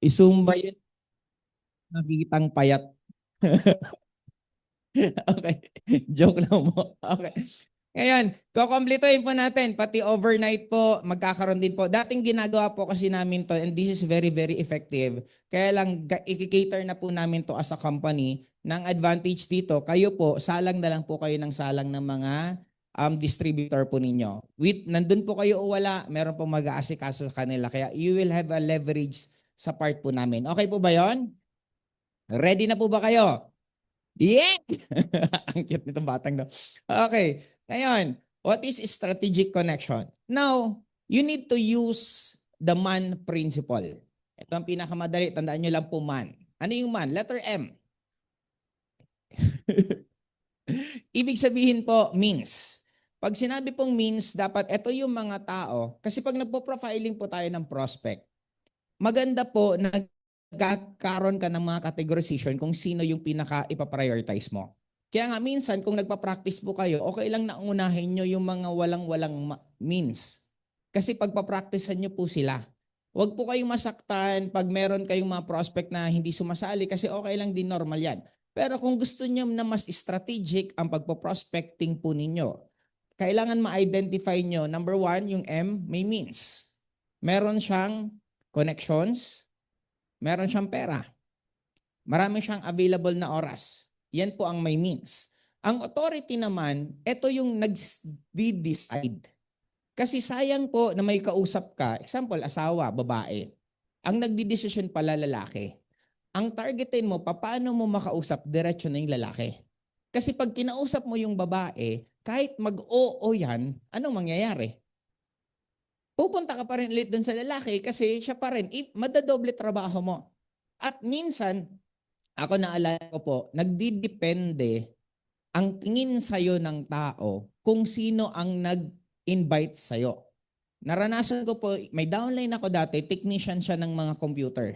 Isumba yun, nakikitang payat. Okay. Joke lang mo. Okay. Ngayon, kukomplituhin po natin, pati overnight po, magkakaroon din po. Dating ginagawa po kasi namin to, and this is very, very effective. Kaya lang, i-cater na po namin to as a company. Ng advantage dito, kayo po, salang na lang po kayo ng salang ng mga distributor po ninyo. Nandun po kayo o wala, meron po mag-aasikaso sa kanila. Kaya you will have a leverage sa part po namin. Okay po ba yon? Ready na po ba kayo? Yeah! Ang cute nitong batang daw. Okay. Ngayon, what is strategic connection? Now, you need to use the MAN principle. Ito ang pinakamadali. Tandaan nyo lang po MAN. Ano yung MAN? Letter M. Ibig sabihin po, means. Pag sinabi pong means, dapat ito yung mga tao. Kasi pag nagpo-profiling po tayo ng prospect, maganda po na nagkakaroon ka ng mga categorization kung sino yung pinaka ipaprioritize mo. Kaya nga minsan kung nagpa-practice po kayo, okay lang na unahin nyo yung mga walang-walang means. Kasi pagpa-practicean nyo po sila. Huwag po kayong masaktan pag meron kayong mga prospect na hindi sumasali kasi okay lang din, normal yan. Pero kung gusto niyo na mas strategic ang pagpo-prospecting po ninyo, kailangan ma-identify nyo, number one, yung M, may means. Meron siyang connections, meron siyang pera, marami siyang available na oras. Yan po ang may means. Ang authority naman, ito yung nag-decide. Kasi sayang po na may kausap ka, example, asawa, babae. Ang nagdidesisyon pala lalaki. Ang targetin mo, paano mo makausap, diretso na yung lalaki. Kasi pag kinausap mo yung babae, kahit mag-oo yan, anong mangyayari? Pupunta ka pa rin ulit dun sa lalaki kasi siya pa rin, madadoble trabaho mo. At minsan, ako naalala ko po, nagdidepende ang tingin sa'yo ng tao kung sino ang nag-invite sa'yo. Naranasan ko po, may downline ako dati, technician siya ng mga computer.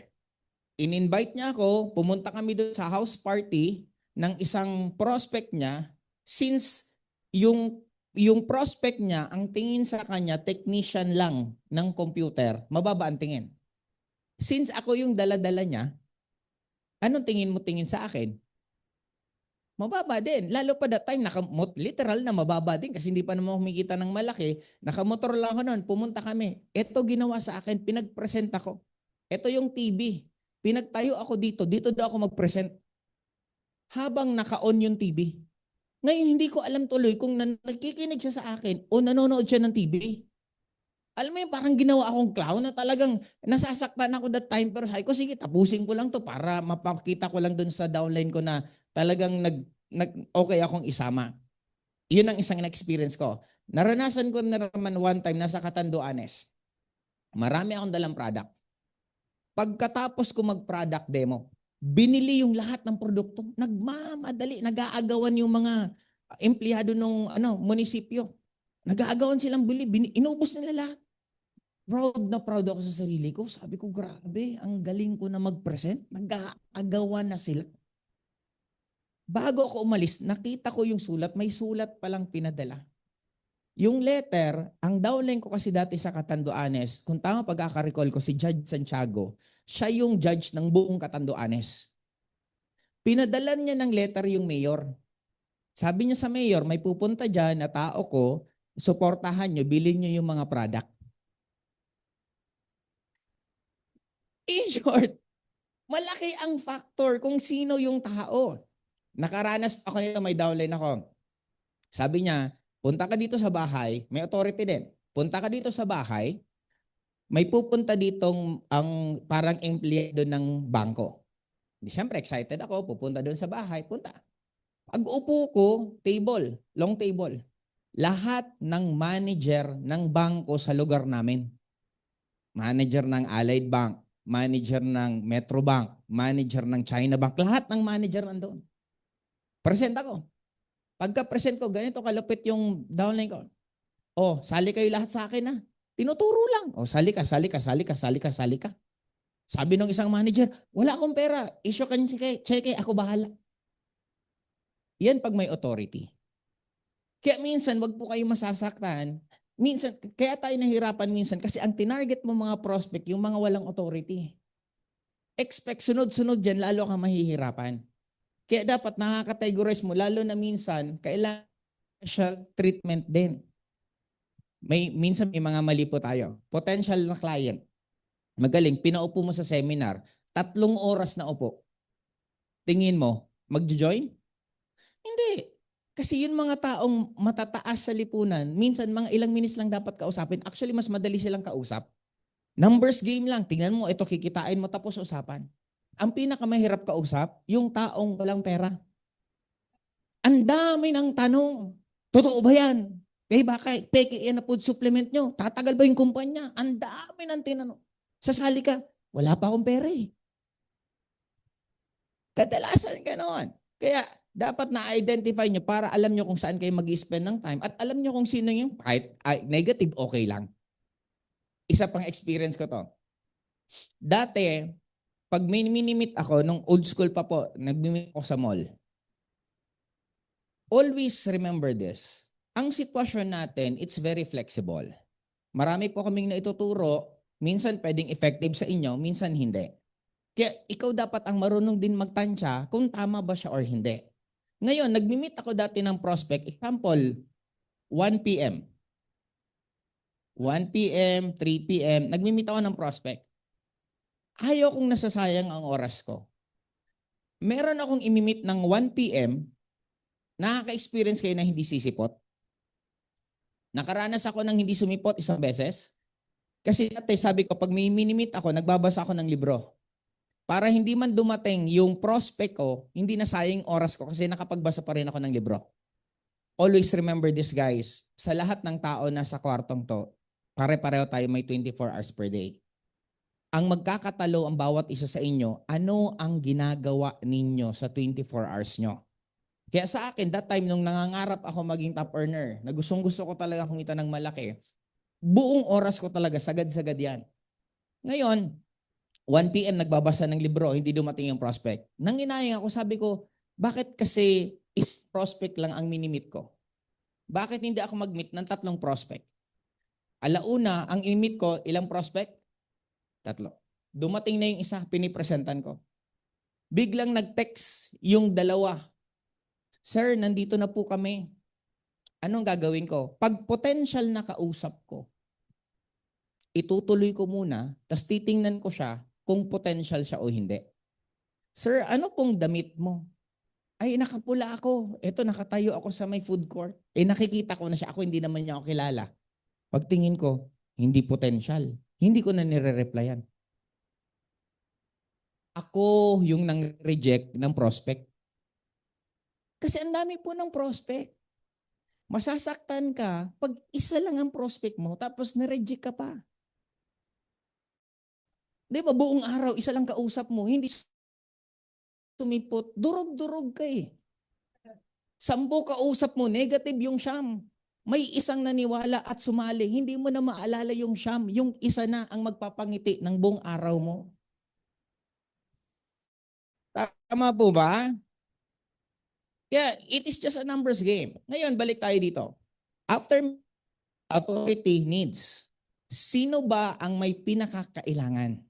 In-invite niya ako, pumunta kami doon sa house party ng isang prospect niya since yung prospect niya, ang tingin sa kanya, technician lang ng computer, mababa ang tingin. Since ako yung dala-dala niya, anong tingin mo tingin sa akin? Mababa din. Lalo pa that time, literal na mababa din kasi hindi pa naman kumikita ng malaki. Nakamotor lang ako noon, pumunta kami. Ito ginawa sa akin, pinag-present ako. Ito yung TV. Pinagtayo ako dito, dito daw ako mag-present. Habang naka-on yung TV. Ngayon, hindi ko alam tuloy kung nagkikinig siya sa akin o nanonood siya ng TV. Alam mo yung parang ginawa akong clown na talagang nasasaktan ako that time pero sabi ko sige tapusin ko lang to para mapakita ko lang dun sa downline ko na talagang okay akong isama. Yun ang isang na-experience ko. Naranasan ko na naman one time nasa Catanduanes. Marami akong dalang product. Pagkatapos ko mag-product demo, binili yung lahat ng produkto. Nagmamadali, nag-aagawan yung mga empleyado ng munisipyo. Nag-aagawan silang bili, inubos nila lahat. Proud na proud ako sa sarili ko. Sabi ko, grabe, ang galing ko na mag-present. Nag-aagawa na sila. Bago ako umalis, nakita ko yung sulat. May sulat palang pinadala. Yung letter, ang downline ko kasi dati sa Catanduanes, kung tama pagkakarecall ko, si Judge Santiago, siya yung judge ng buong Catanduanes. Pinadalan niya ng letter yung mayor. Sabi niya sa mayor, may pupunta dyan na tao ko, suportahan nyo, bilhin nyo yung mga product. In short, malaki ang factor kung sino yung tao. Nakaranas ako nito, may downline ako. Sabi niya, punta ka dito sa bahay, may authority din. Punta ka dito sa bahay, may pupunta ditong ang parang empleyado ng bangko. Siyempre, excited ako, pupunta doon sa bahay, punta. Pag upo ko, table, long table. Lahat ng manager ng bangko sa lugar namin. Manager ng Allied Bank, manager ng Metro Bank, manager ng China Bank, lahat ng manager nandoon. Present ako. Pagka-present ko, ganito kalupit yung downline ko. Oh, sali kayo lahat sa akin na. Tinuturo lang. Oh, sali ka, sali ka, sali ka, sali ka, sali ka. Sabi ng isang manager, wala akong pera. Issue ka cheque, ako bahala. Yan pag may authority. Kaya minsan, wag po kayo masasaktan. Minsan, kaya tayo nahirapan minsan kasi ang tinarget mo mga prospect, yung mga walang authority. expect sunod-sunod dyan, lalo kang mahihirapan. Kaya dapat nakakategorize mo, lalo na minsan, kailangan special treatment din. Minsan may mga mali po tayo. Potential na client. Magaling, pinaupo mo sa seminar, 3 oras na upo. Tingin mo, magjo-join? Hindi. Kasi yun mga taong matataas sa lipunan, minsan mga ilang minutes lang dapat kausapin. Actually, mas madali silang kausap. Numbers game lang. Tingnan mo, ito kikitain mo tapos usapan. Ang pinakamahirap kausap, yung taong walang pera. Ang dami ng tanong. Totoo ba yan? Bakit peke yan na food supplement nyo? Tatagal ba yung kumpanya? Ang dami ng tinanong. Sasali ka, wala pa akong pera eh. Kadalasan ganoon. Kaya dapat na-identify nyo para alam nyo kung saan kayo mag-spend ng time at alam nyo kung sino yung kahit negative, okay lang. Isa pang experience ko to. Dati, pag minimit ako, nung old school pa po, nag-meet ako sa mall. Always remember this. Ang sitwasyon natin, it's very flexible. Marami po kaming naituturo, minsan pwedeng effective sa inyo, minsan hindi. Kaya ikaw dapat ang marunong din magtansya kung tama ba siya or hindi. Ngayon, nag-meet ako dati ng prospect, example, 1 p.m. 1 p.m., 3 p.m., nag-meet ako ng prospect. Ayaw kong nasasayang ang oras ko. Meron akong imi-meet ng 1 p.m., nakaka-experience kayo na hindi sisipot. Nakaranas ako ng hindi sumipot isang beses. Kasi dati sabi ko, pag may minimit ako, nagbabasa ako ng libro. Para hindi man dumating yung prospect ko, hindi na sayang oras ko kasi nakapagbasa pa rin ako ng libro. Always remember this, guys. Sa lahat ng tao na sa kwartong to, pare-pareho tayo may 24 hours per day. Ang magkakatalo ang bawat isa sa inyo, ano ang ginagawa ninyo sa 24 hours nyo? Kaya sa akin, that time nung nangangarap ako maging top earner, na gustong-gusto ko talaga kumita ng malaki, buong oras ko talaga, sagad-sagad yan. Ngayon, 1 p.m. nagbabasa ng libro, hindi dumating yung prospect. Nanginayang ako, sabi ko, bakit kasi is prospect lang ang minimit ko? Bakit hindi ako mag-meet ng 3 prospect? Alauna, ang in-meet ko, ilang prospect? 3. Dumating na yung isa, pinipresentan ko. Biglang nag-text yung 2. Sir, nandito na po kami. Anong gagawin ko? Pag potential na kausap ko, itutuloy ko muna, tapos titingnan ko siya kung potential siya o hindi. Sir, ano pong damit mo? Ay, nakapula ako. Eto, nakatayo ako sa may food court. Nakikita ko na siya. Ako, hindi naman niya ako kilala. Pagtingin ko, hindi potential. Hindi ko na nire-replyan. Ako yung nang-reject ng prospect. Kasi ang dami po ng prospect. Masasaktan ka pag isa lang ang prospect mo tapos na-reject ka pa. Di ba, buong araw, isa lang kausap mo, hindi sumipot, durog-durog ka eh. 10 kausap mo, negative yung siyam. May isang naniwala at sumali, hindi mo na maalala yung siyam, yung isa na ang magpapangiti ng buong araw mo. Tama po ba? Kaya it is just a numbers game. Ngayon, balik tayo dito. After authority needs, sino ba ang may pinakakailangan?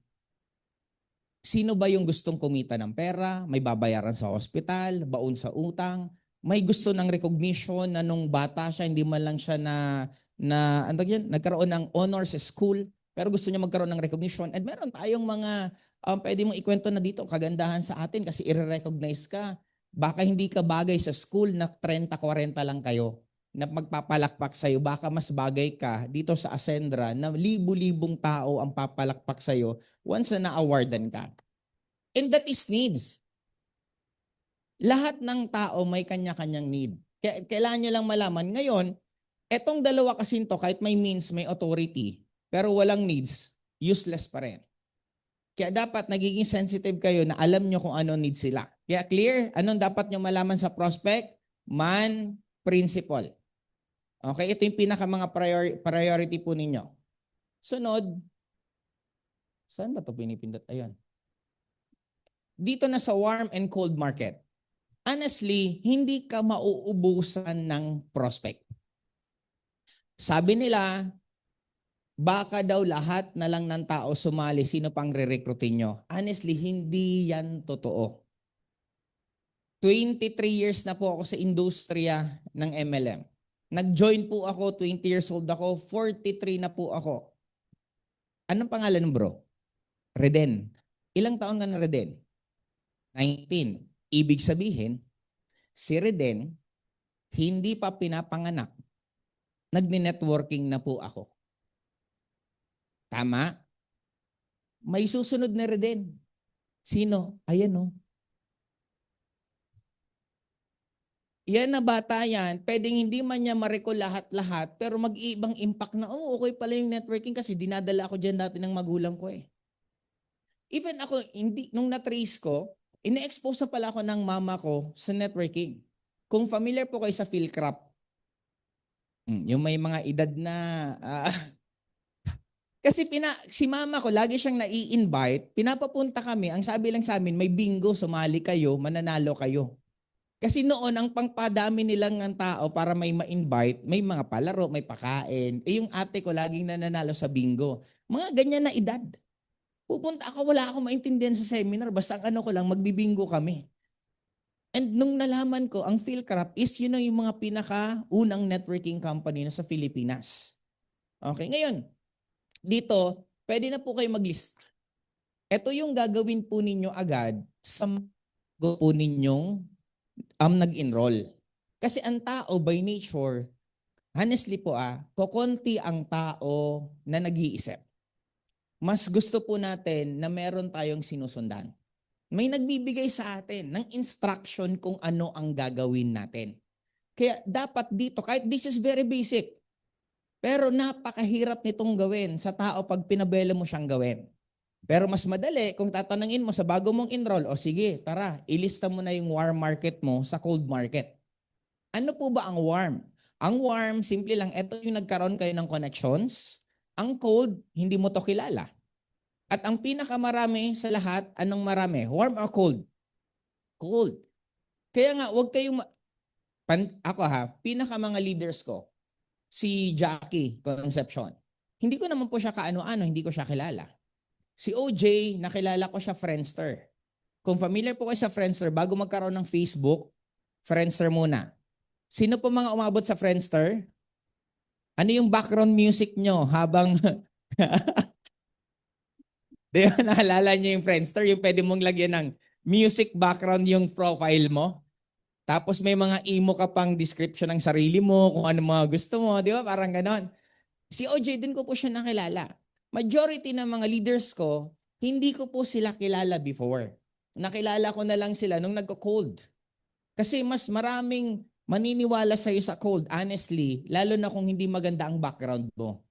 Sino ba yung gustong kumita ng pera, may babayaran sa hospital, baon sa utang, may gusto ng recognition na nung bata siya, hindi man lang siya nagkaroon ng honors sa school, pero gusto niya magkaroon ng recognition. And meron tayong mga pwede mong ikwento na dito, kagandahan sa atin kasi i-recognize ka. Baka hindi ka bagay sa school na 30-40 lang kayo na magpapalakpak sa'yo, baka mas bagay ka dito sa Ascendra na libu-libong tao ang papalakpak sa'yo once na na-awardan ka. And that is needs. Lahat ng tao may kanya-kanyang need. Kailangan nyo lang malaman. Ngayon, etong 2 kasing to, kahit may means, may authority, pero walang needs, useless pa rin. Kaya dapat nagiging sensitive kayo na alam nyo kung ano needs sila. Kaya clear, anong dapat nyo malaman sa prospect? Man, principle. Okay, ito yung pinaka mga priority po ninyo. Sunod, saan ba ito pinipindot? Ayun. Dito na sa warm and cold market. Honestly, hindi ka mauubusan ng prospect. Sabi nila, baka daw lahat na lang ng tao sumali, sino pang re-recruitin nyo? Honestly, hindi yan totoo. 23 years na po ako sa industriya ng MLM. Nag-join po ako, 20 years old ako, 43 na po ako. Anong pangalan ng bro? Reden. Ilang taon ka na Reden? 19. Ibig sabihin, si Reden, hindi pa pinapanganak. Nagni-networking na po ako. Tama? May susunod na Reden. Sino? Ayan o. Yan na bata yan, pwedeng hindi man niya ma-recall lahat-lahat, pero mag-iibang impact na, oh, okay pala yung networking kasi dinadala ako dyan dati ng magulang ko eh. Even ako, hindi, nung na-trace ko, ina-expose na pala ako ng mama ko sa networking. Kung familiar po kayo sa Philcrap, yung may mga edad na, kasi si mama ko, lagi siyang nai-invite, pinapapunta kami, ang sabi lang sa amin, may bingo, sumali kayo, mananalo kayo. Kasi noon, ang pangpadami nilang ng tao para may ma-invite, may mga palaro, may pakain. Eh yung ate ko, laging nananalo sa bingo. Mga ganyan na edad. Pupunta ako, wala akong maintindihan sa seminar, basta ang ano ko lang, magbibingo kami. And nung nalaman ko, ang Philcrap is yun yung mga pinaka-unang networking company na sa Pilipinas. Okay, ngayon, dito, pwede na po kayo mag-list. Ito yung gagawin po ninyo agad sa po ninyong nag-enroll. Kasi ang tao by nature, honestly po kokonti ang tao na nag-iisip. Mas gusto po natin na meron tayong sinusundan. May nagbibigay sa atin ng instruction kung ano ang gagawin natin. Kaya dapat dito, kahit this is very basic, pero napakahirap nitong gawin sa tao pag pinabela mo siyang gawin. Pero mas madali kung tatanungin mo sa bago mong enroll, o sige, tara, ilista mo na yung warm market mo sa cold market. Ano po ba ang warm? Ang warm, simple lang, ito yung nagkaroon kayo ng connections. Ang cold, hindi mo to kilala. At ang pinakamarami sa lahat, anong marami? Warm or cold? Cold. Kaya nga, huwag kayong, ako pinaka mga leaders ko, si Jackie Concepcion. Hindi ko naman po siya kaano-ano, hindi ko siya kilala. Si OJ, nakilala ko siya Friendster. Kung familiar po kayo sa Friendster, bago magkaroon ng Facebook, Friendster muna. Sino po mga umabot sa Friendster? Ano yung background music nyo habang di ba, naalala nyo yung Friendster? Yung pwede mong lagyan ng music background yung profile mo. Tapos may mga emo ka pang description ng sarili mo, kung ano mga gusto mo, di ba? Parang ganon. Si OJ din ko po siya nakilala. Majority ng mga leaders ko, hindi ko po sila kilala before. Nakilala ko na lang sila nung nagko-cold. Kasi mas maraming maniniwala sa'yo sa cold, honestly, lalo na kung hindi maganda ang background mo.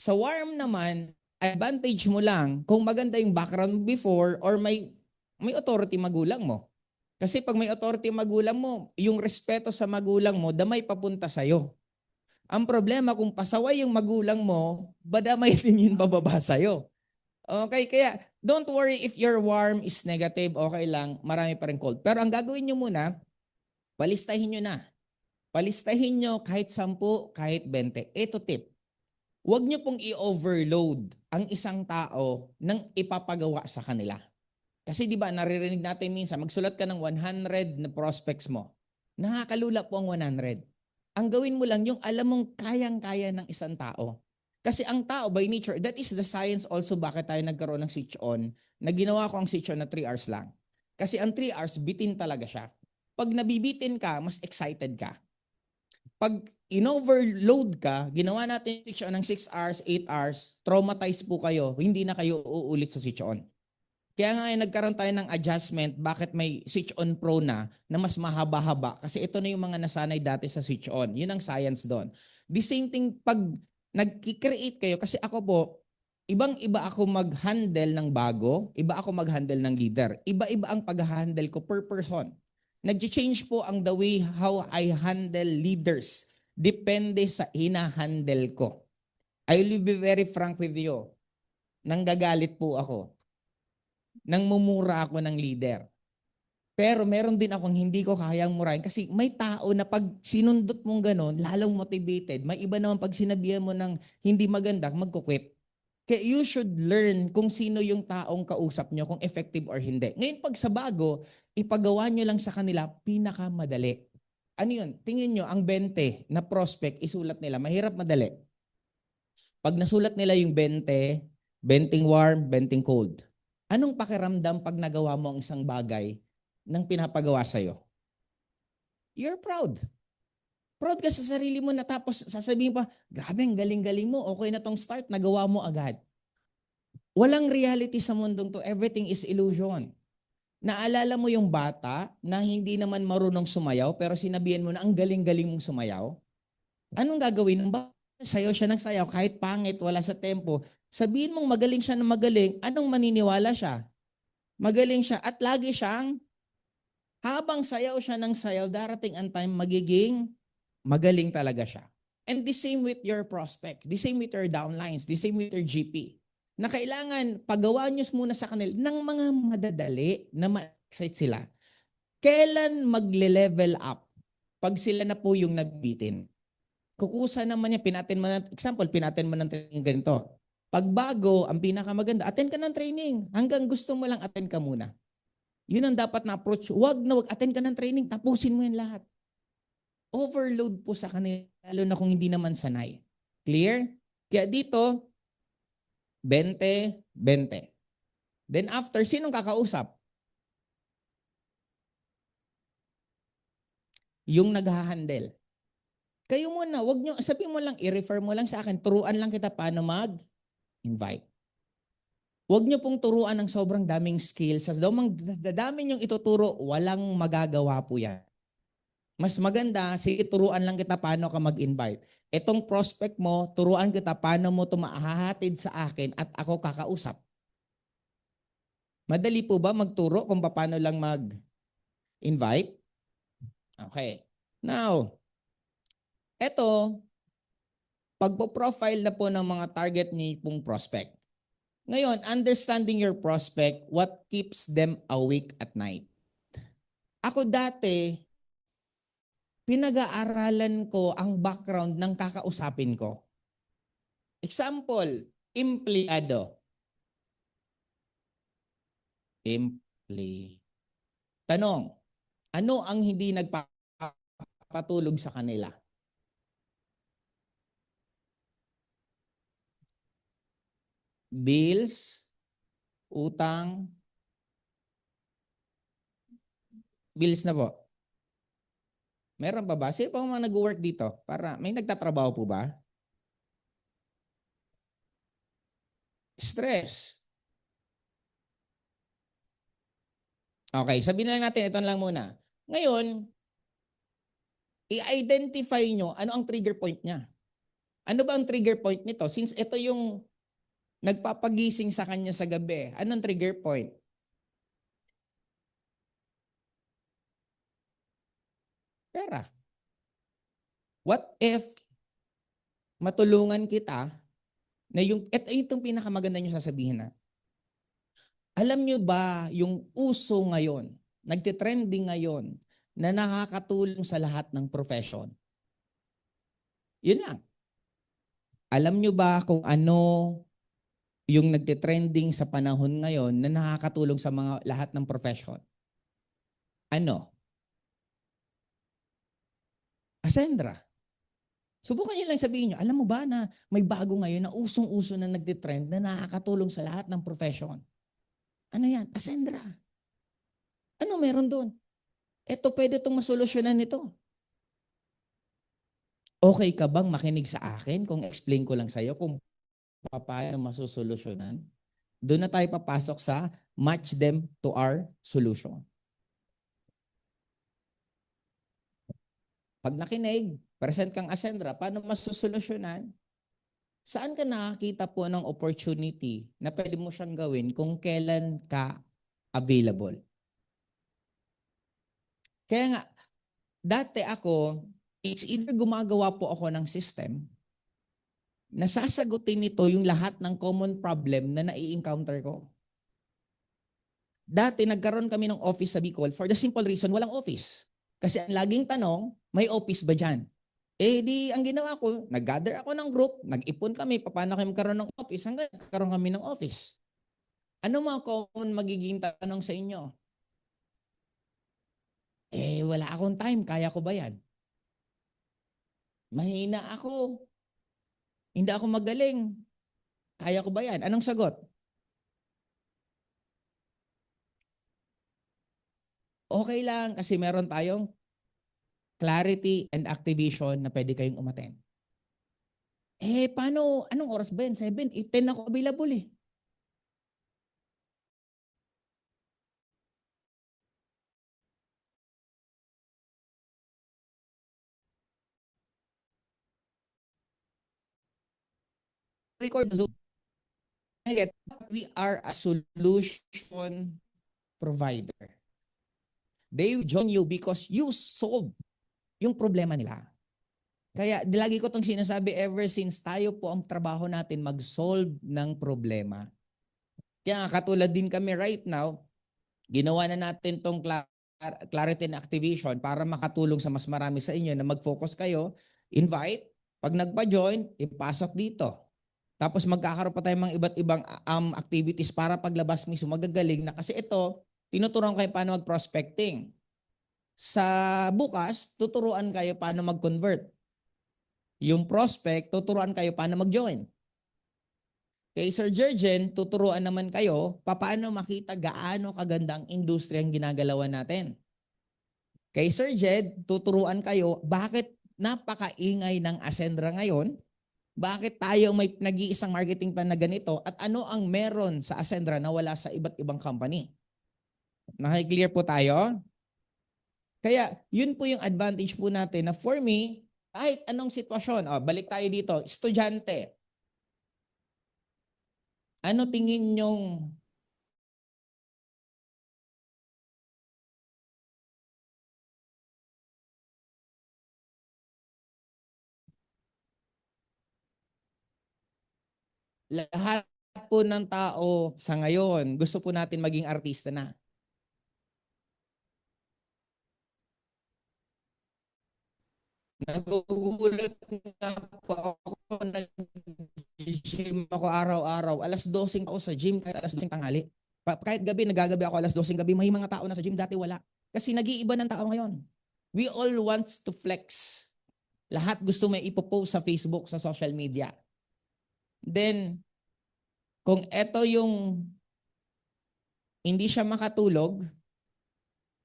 Sa warm naman, advantage mo lang kung maganda yung background before or may authority magulang mo. Kasi pag may authority magulang mo, yung respeto sa magulang mo, damay papunta sa'yo. Ang problema kung pasaway yung magulang mo, badamay din yun bababa sa'yo. Okay, kaya don't worry if your warm is negative, okay lang, marami pa rin cold. Pero ang gagawin nyo muna, palistahin nyo na. Palistahin nyo kahit 10, kahit 20. Ito tip. Huwag nyo pong i-overload ang isang tao nang ipapagawa sa kanila. Kasi di ba naririnig natin minsan, magsulat ka ng 100 na prospects mo. Nakakalula po ang 100. Ang gawin mo lang yung alam mong kayang-kaya ng isang tao. Kasi ang tao by nature, that is the science also bakit tayo nagkaroon ng switch on, na ginawa ko ang switch on na 3 hours lang. Kasi ang 3 hours, bitin talaga siya. Pag nabibitin ka, mas excited ka. Pag in-overload ka, ginawa natin yung switch on ng 6 hours, 8 hours, traumatized po kayo, hindi na kayo uulit sa switch on. Kaya nga nagkaroon tayo ng adjustment bakit may switch on pro na mas mahaba-haba. Kasi ito na yung mga nasanay dati sa switch on. Yun ang science doon. The same thing pag nag-create kayo, kasi ako po, ibang-iba ako mag-handle ng bago, iba ako mag-handle ng leader. Iba-iba ang pag-handle ko per person. Nag-change po ang the way how I handle leaders. Depende sa ina-handle ko. I will be very frank with you. Nanggagalit po ako. Nang mumura ako ng leader. Pero meron din akong hindi ko kayang murahin kasi may tao na pag sinundot mong ganon, lalong motivated. May iba naman pag sinabihan mo ng hindi maganda, magkukwit. Kaya you should learn kung sino yung taong kausap nyo, kung effective or hindi. Ngayon pag sa bago, ipagawa nyo lang sa kanila, pinakamadali. Ano yun? Tingin nyo, ang 20 na prospect, isulat nila. Mahirap madali. Pag nasulat nila yung 20, 20 warm, 20 cold. Anong pakiramdam pag nagawa mo ang isang bagay ng pinapagawa sa'yo? You're proud. Proud ka sa sarili mo na tapos sasabihin pa, grabe, ang galing-galing mo, okay na tong start, nagawa mo agad. Walang reality sa mundong to, everything is illusion. Naalala mo yung bata na hindi naman marunong sumayaw pero sinabihan mo na ang galing-galing mong sumayaw? Anong gagawin ng bata? Sayaw siya ng sayaw kahit pangit, wala sa tempo. Sabihin mong magaling siya na magaling, anong maniniwala siya? Magaling siya at lagi siyang habang sayaw siya ng sayaw, darating ang time magiging magaling talaga siya. And the same with your prospect, the same with your downlines, the same with your GP. Na kailangan pagawa nyo muna sa kanila ng mga madadali na ma-excite sila. Kailan magle-level up? Pag sila na po yung nabitin. Kukusa naman niya, pinatin mo na, example, pinatin mo ng training ganito. Pag bago, ang pinakamaganda, attend ka ng training. Hanggang gusto mo lang, attend ka muna. Yun ang dapat na approach. Huwag na attend ka ng training, tapusin mo yan lahat. Overload po sa kanila, lalo na kung hindi naman sanay. Clear? Kaya dito, 20, 20. Then after, sinong kakausap? Yung naghahandle. Kayo muna, wag nyo, sabihin mo lang, i-refer mo lang sa akin, turuan lang kita paano mag-invite. Huwag nyo pong turuan ng sobrang daming skills. Sa dami nyong ituturo, walang magagawa po yan. Mas maganda, sige, turuan lang kita paano ka mag-invite. Itong prospect mo, turuan kita paano mo ito mahahatid sa akin at ako kakausap. Madali po ba magturo kung paano lang mag-invite? Okay. Now, ito, pagpo-profile na po ng mga target ni pong prospect. Ngayon, understanding your prospect, what keeps them awake at night? Ako dati, pinag-aaralan ko ang background ng kakausapin ko. Example, empleyado. Tanong, ano ang hindi nagpapatulog sa kanila? Bills, utang, bills na po. Meron pa ba? Sino pa mga nag-work dito? Para may nagtatrabaho po ba? Stress. Okay, sabihin na lang natin, ito lang muna. Ngayon, i-identify nyo ano ang trigger point niya. Ano ba ang trigger point nito? Since ito yung nagpapagising sa kanya sa gabi, anong trigger point? Pera. What if matulungan kita na itong pinakamaganda nyo sasabihin na, alam nyo ba yung uso ngayon, nagtitrending ngayon, na nakakatulong sa lahat ng profession? Yun lang. Alam nyo ba kung ano yung nagtitrending sa panahon ngayon na nakakatulong sa mga lahat ng profession? Ano? Ascendra. Subukan nyo lang sabihin nyo, alam mo ba na may bago ngayon na usong-uso na nagtitrend na nakakatulong sa lahat ng profession? Ano yan? Ascendra. Ano meron doon? Ito pwede itong masolusyonan nito. Okay ka bang makinig sa akin kung explain ko lang sa'yo kung paano masusolusyonan? Doon na tayo papasok sa match them to our solution. Pag nakinig, present kang Ascendra, paano masusolusyonan? Saan ka nakakita po ng opportunity na pwede mo siyang gawin kung kailan ka available? Kaya nga, dati ako, it's either gumagawa po ako ng system na sasagutin nito yung lahat ng common problem na nai-encounter ko. Dati nagkaroon kami ng office sa Bicol for the simple reason walang office. Kasi ang laging tanong, may office ba dyan? Eh di ang ginawa ko, nag-gather ako ng group, nag-ipon kami, paano kami magkaroon ng office hanggang nagkaroon kami ng office. Ano mga common magiging tanong sa inyo? Eh wala akong time, kaya ko ba yan? Mahina ako, hindi ako magaling, kaya ko ba yan? Anong sagot? Okay lang kasi meron tayong clarity and activation na pwede kayong umattend. Eh, paano? Anong oras ba yan? 7, 8, 10 ako available eh. Record Zoom. Get, we are a solution provider. They join you because you solve yung problema nila. Kaya lagi ko itong sinasabi ever since tayo po ang trabaho natin mag-solve ng problema. Kaya katulad din kami right now, ginawa na natin tong clarity and activation para makatulong sa mas marami sa inyo na mag-focus kayo, invite, pag nagpa-join, ipasok dito. Tapos magkakaroon pa tayo mga iba't ibang activities para paglabas mismo magagaling na kasi ito, tinuturuan kayo paano mag-prospecting. Sa bukas, tuturuan kayo paano mag-convert. Yung prospect, tuturuan kayo paano mag-join. Kay Sir Jurgen, tuturuan naman kayo paano makita gaano kagandang industriya ang ginagalawan natin. Kay Sir Jed, tuturuan kayo bakit napakaingay ng Ascendra ngayon, bakit tayo may nag-iisang marketing plan na ganito, at ano ang meron sa Ascendra na wala sa iba't ibang company. Nakiklear po tayo? Kaya yun po yung advantage po natin na for me, kahit anong sitwasyon, balik tayo dito, estudyante, ano tingin nyong lahat po ng tao sa ngayon, gusto po natin maging artista na. Nagugulat na po ako, nag-gym ako araw-araw. Alas 12 ako sa gym kahit alas 12 tanghali. Kahit gabi, nagagabi ako alas 12 gabi, may mga tao na sa gym, dati wala. Kasi nag-iiba ng tao ngayon. We all wants to flex. Lahat gusto may ipopost sa Facebook, sa social media. Then, kung ito yung hindi siya makatulog,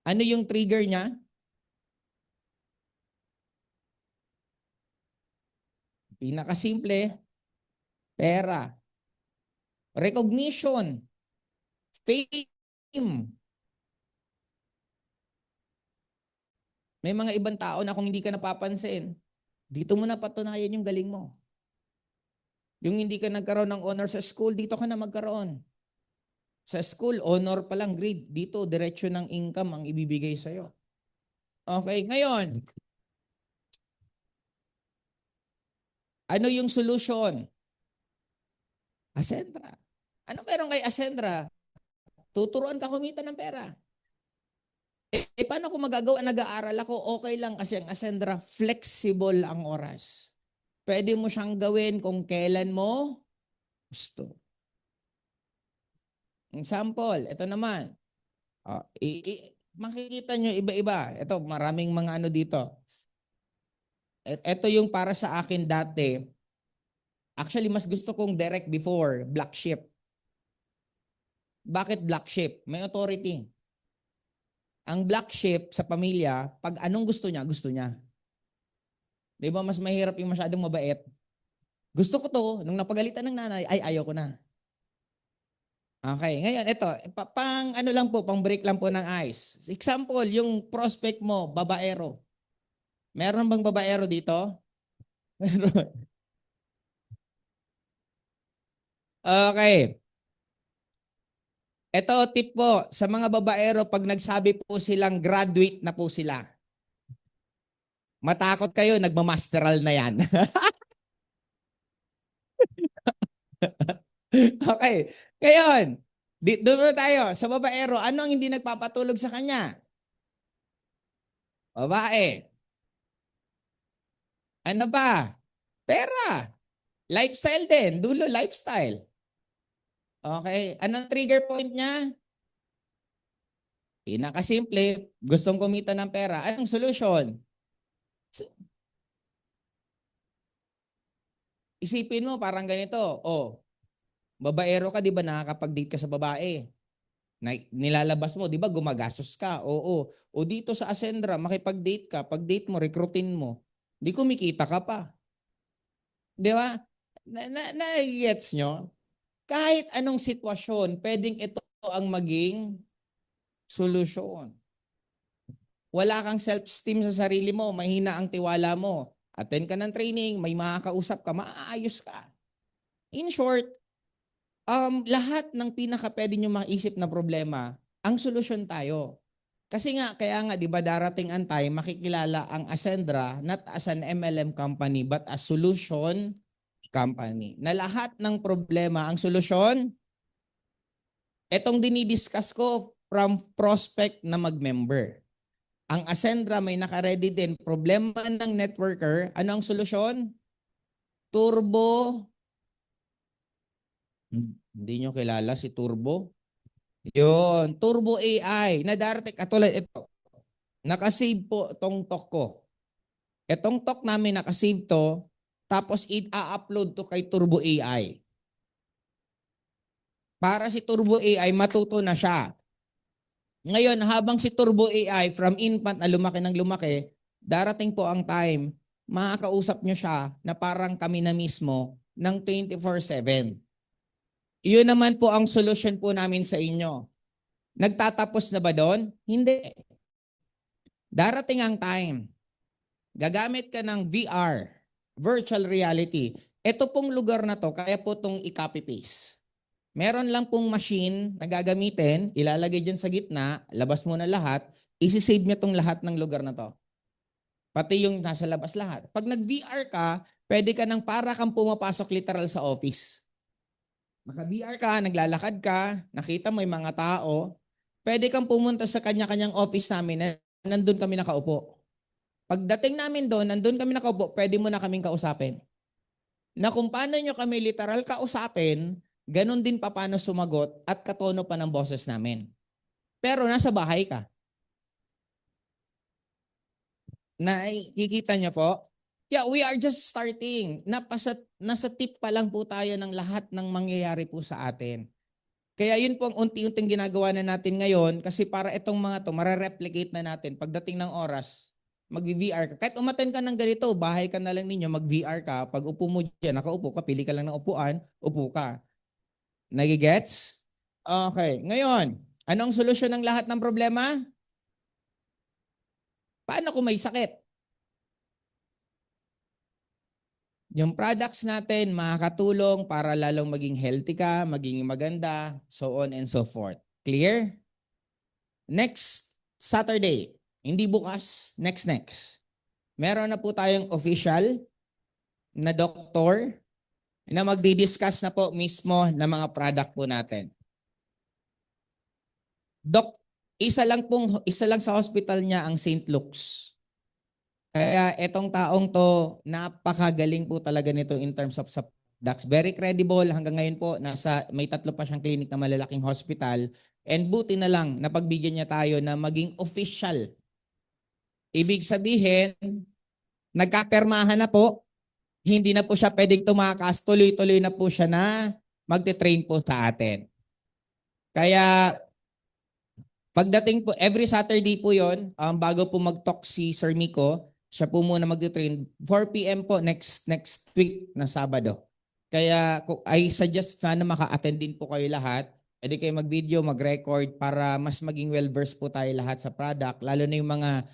ano yung trigger niya? Pinakasimple, pera, recognition, fame. May mga ibang tao na kung hindi ka napapansin, dito mo na patunayan yung galing mo. Yung hindi ka nagkaroon ng honor sa school, dito ka na magkaroon. Sa school, honor pa lang, grade. Dito, diretsyo ng income ang ibibigay sa'yo. Okay, ngayon, ano yung solution? Ascendra. Ano meron kay Ascendra? Tuturuan ka kumita ng pera. Paano kung magagawa, nag-aaral ako, okay lang kasi ang Ascendra, flexible ang oras. Pwede mo siyang gawin kung kailan mo gusto. Example, ito naman. Makikita nyo iba-iba. Ito, maraming mga ano dito. Ito yung para sa akin dati. Actually, mas gusto kong direct before, black sheep. Bakit black sheep? May authority. Ang black sheep sa pamilya, pag anong gusto niya, gusto niya. Di ba mas mahirap yung masyadong mabait? Gusto ko to, nung napagalitan ng nanay, ay ayaw ko na. Okay, ngayon ito, pang ano lang po, pang break lang po ng ice. Example, yung prospect mo, babaero. Meron bang babaero dito? Meron. Okay. Ito tip po, sa mga babaero, pag nagsabi po silang graduate na po sila, matakot kayo, nagmamasteral na yan. Okay. Ngayon, Doon tayo. Sa babaero, ano ang hindi nagpapatulog sa kanya? Babae. Ano ba? Pera. Lifestyle din. Dulo, lifestyle. Okay. Anong trigger point niya? Pinakasimple. Gustong kumita ng pera. Anong solution? Isipin mo, parang ganito. Oh, babaero ka, di ba nakakapag-date ka sa babae? Nilalabas mo, di ba gumagastos ka? Oo. O dito sa Ascendra, makipag-date ka. Pag-date mo, recruitin mo. Di kumikita ka pa. Di ba? Na-gets nyo? Kahit anong sitwasyon, pwedeng ito ang maging solusyon. Wala kang self-esteem sa sarili mo, mahina ang tiwala mo. Attend ka ng training, may makakausap ka, maaayos ka. In short, lahat ng pinaka pwede nyo maisip na problema, ang solusyon tayo. Kasi nga, kaya nga, di ba darating ang time, makikilala ang Ascendra not as an MLM company, but as solution company. Na lahat ng problema, ang solusyon, etong dinidiscuss ko from prospect na mag-member. Ang Ascendra may naka-ready din. Problema ng networker, ano ang solusyon? Turbo. Hindi nyo kilala si Turbo? Yun, Turbo AI. Na darating, katulad ito. Nakasave po itong talk ko. Itong talk namin nakasave to, tapos i-upload to kay Turbo AI. Para si Turbo AI, matuto na siya. Ngayon, habang si Turbo AI from infant na lumaki ng lumaki, darating po ang time, makakausap nyo siya na parang kami na mismo ng 24/7. Iyon naman po ang solusyon po namin sa inyo. Nagtatapos na ba doon? Hindi. Darating ang time, gagamit ka ng VR, virtual reality. Ito pong lugar na to, kaya po itong i-copy paste. Meron lang pong machine na gagamitin, ilalagay dyan sa gitna, labas mo na lahat, isi-save nyo tong lahat ng lugar na to. Pati yung nasa labas lahat. Pag nag-VR ka, pwede ka nang para kang pumapasok literal sa office. Naka-VR ka, naglalakad ka, nakita mo yung mga tao, pwede kang pumunta sa kanya-kanyang office namin na nandun kami nakaupo. Pagdating namin doon, nandun kami nakaupo, pwede mo na kaming kausapin. Na kung paano nyo kami literal kausapin, ganun din pa paano sumagot at katono pa ng boses namin. Pero nasa bahay ka. Nakikita nyo po? Yeah, we are just starting. Nasa tip pa lang po tayo ng lahat ng mangyayari po sa atin. Kaya yun po ang unti-unting ginagawa na natin ngayon kasi para itong mga to, marareplicate na natin pagdating ng oras, mag-VR ka. Kahit umattend ka ng ganito, bahay ka na lang ninyo, mag-VR ka. Pag upo mo dyan, nakaupo ka, pili ka lang ng upuan, upo ka. Nagigets? Okay. Ngayon, anong solusyon ng lahat ng problema? Paano kung may sakit? Yung products natin makakatulong para lalong maging healthy ka, maging maganda, so on and so forth. Clear? Next Saturday, hindi bukas, next. Meron na po tayong official na doktor na magdi-discuss na po mismo ng mga product po natin. Dok, isa lang sa hospital niya ang St. Luke's. Kaya etong taong to, napakagaling po talaga nito in terms of sa products. Very credible. Hanggang ngayon po, may 3 pa siyang clinic na malalaking hospital. And buti na lang, napagbigyan niya tayo na maging official. Ibig sabihin, nagkapermahan na po. Hindi na po siya pwedeng tumakas. Tuloy-tuloy na po siya na magte-train po sa atin. Kaya pagdating po, every Saturday po yon, bago po mag-talk si Sir Miko, siya po muna mag-train. 4 p.m. po next week na Sabado. Kaya I suggest sana maka-attend din po kayo lahat. E di kayo mag-video, mag-record para mas maging well-versed po tayo lahat sa product. Lalo na yung mga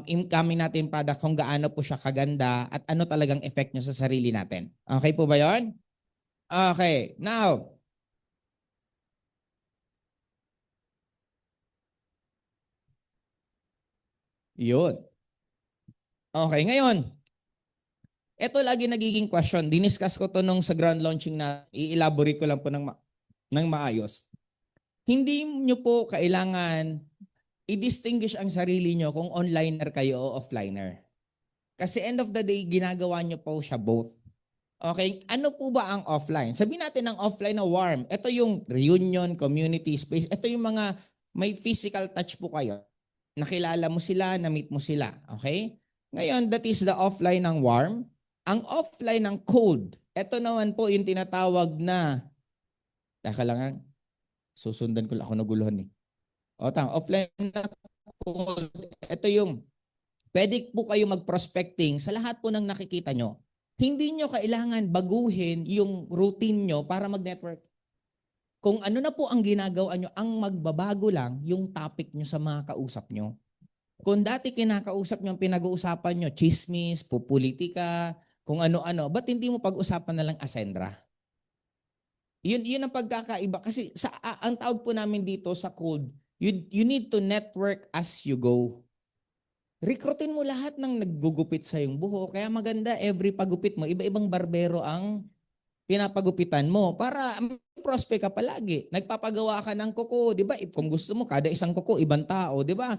incoming natin product kung gaano po siya kaganda at ano talagang effect niya sa sarili natin. Okay po ba yon? Okay. Now, yun. Okay, ngayon, ito lagi nagiging question. Diniscuss ko to nung sa ground launching na i-elaborate ko lang po ng maayos. Hindi nyo po kailangan i-distinguish ang sarili nyo kung onliner kayo o offliner. Kasi end of the day, ginagawa nyo po siya both. Okay, ano po ba ang offline? Sabihin natin ang offline na warm. Ito yung reunion, community space. Ito yung mga may physical touch po kayo. Nakilala mo sila, na-meet mo sila. Okay? Ngayon, that is the offline ng warm. Ang offline ng cold. Ito naman po yung tinatawag na, teka lang, susundan ko lang ako naguluhan eh. O, tama, offline na cold. Ito yung, pwede po kayo mag-prospecting sa lahat po ng nakikita nyo. Hindi nyo kailangan baguhin yung routine nyo para mag-network. Kung ano na po ang ginagawa nyo, ang magbabago lang yung topic nyo sa mga kausap nyo. Kung dati kinakausap nyo, pinag-uusapan nyo, chismis, politika, kung ano-ano, ba't hindi mo pag-usapan na lang Ascendra? Yun ang pagkakaiba. Kasi ang tawag po namin dito sa code, you need to network as you go. Recruitin mo lahat ng naggugupit sa yung buho. Kaya maganda, every pagupit mo, iba-ibang barbero ang pinapagupitan mo para prospect ka palagi. Nagpapagawa ka ng kuko, di ba? Kung gusto mo, kada isang kuko, ibang tao, di ba?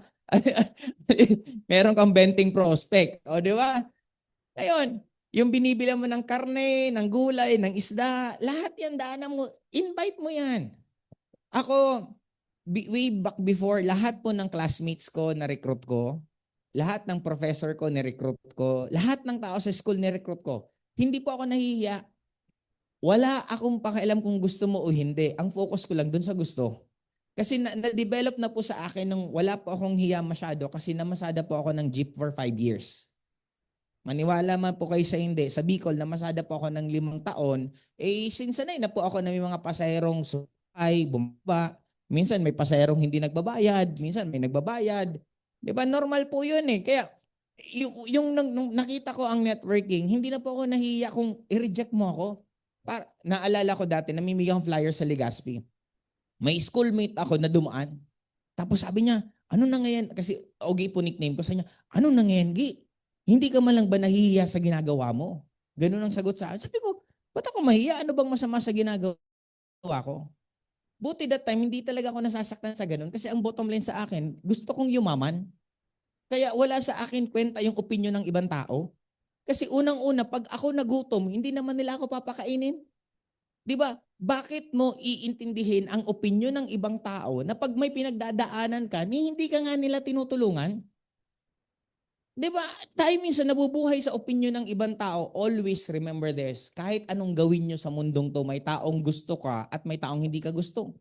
Meron kang benting prospect, o di ba? Ngayon, yung binibila mo ng karne, ng gulay, ng isda, lahat yan, daanan mo, invite mo yan. Ako, way back before, lahat po ng classmates ko na recruit ko, lahat ng professor ko ni-recruit ko, lahat ng tao sa school ni-recruit ko. Hindi po ako nahihiya. Wala akong pakialam kung gusto mo o hindi. Ang focus ko lang dun sa gusto. Kasi na-develop na po sa akin nung wala po akong hiya masyado kasi namasada po ako ng jeep for 5 years. Maniwala man po kayo sa hindi, sa Bicol, namasada po ako ng 5 taon, sinsanay na po ako na may mga pasaherong sukay, bumaba. Minsan may pasaherong hindi nagbabayad, minsan may nagbabayad. Di ba? Normal po yun eh. Kaya nung nakita ko ang networking, hindi na po ako nahiya kung i-reject mo ako. Naalala ko dati, namimigay akong flyer sa Legazpi. May schoolmate ako na dumaan. Tapos sabi niya, ano na ngayon? Kasi Ogie po nickname ko sa niya, ano na ngayon, Gi? Hindi ka man lang ba nahihiya sa ginagawa mo? Ganun ang sagot sa akin. Sabi ko, ba't ako mahiya? Ano bang masama sa ginagawa ko? Buti that time, hindi talaga ako nasasaktan sa ganun kasi ang bottom line sa akin, gusto kong yumaman. Kaya wala sa akin kwenta yung opinion ng ibang tao. Kasi unang-una, pag ako nagutom, hindi naman nila ako papakainin. Di ba? Bakit mo iintindihin ang opinion ng ibang tao na pag may pinagdadaanan ka, hindi ka nga nila tinutulungan? Di ba? Tayo minsan nabubuhay sa opinion ng ibang tao. Always remember this. Kahit anong gawin nyo sa mundong to, may taong gusto ka at may taong hindi ka gusto.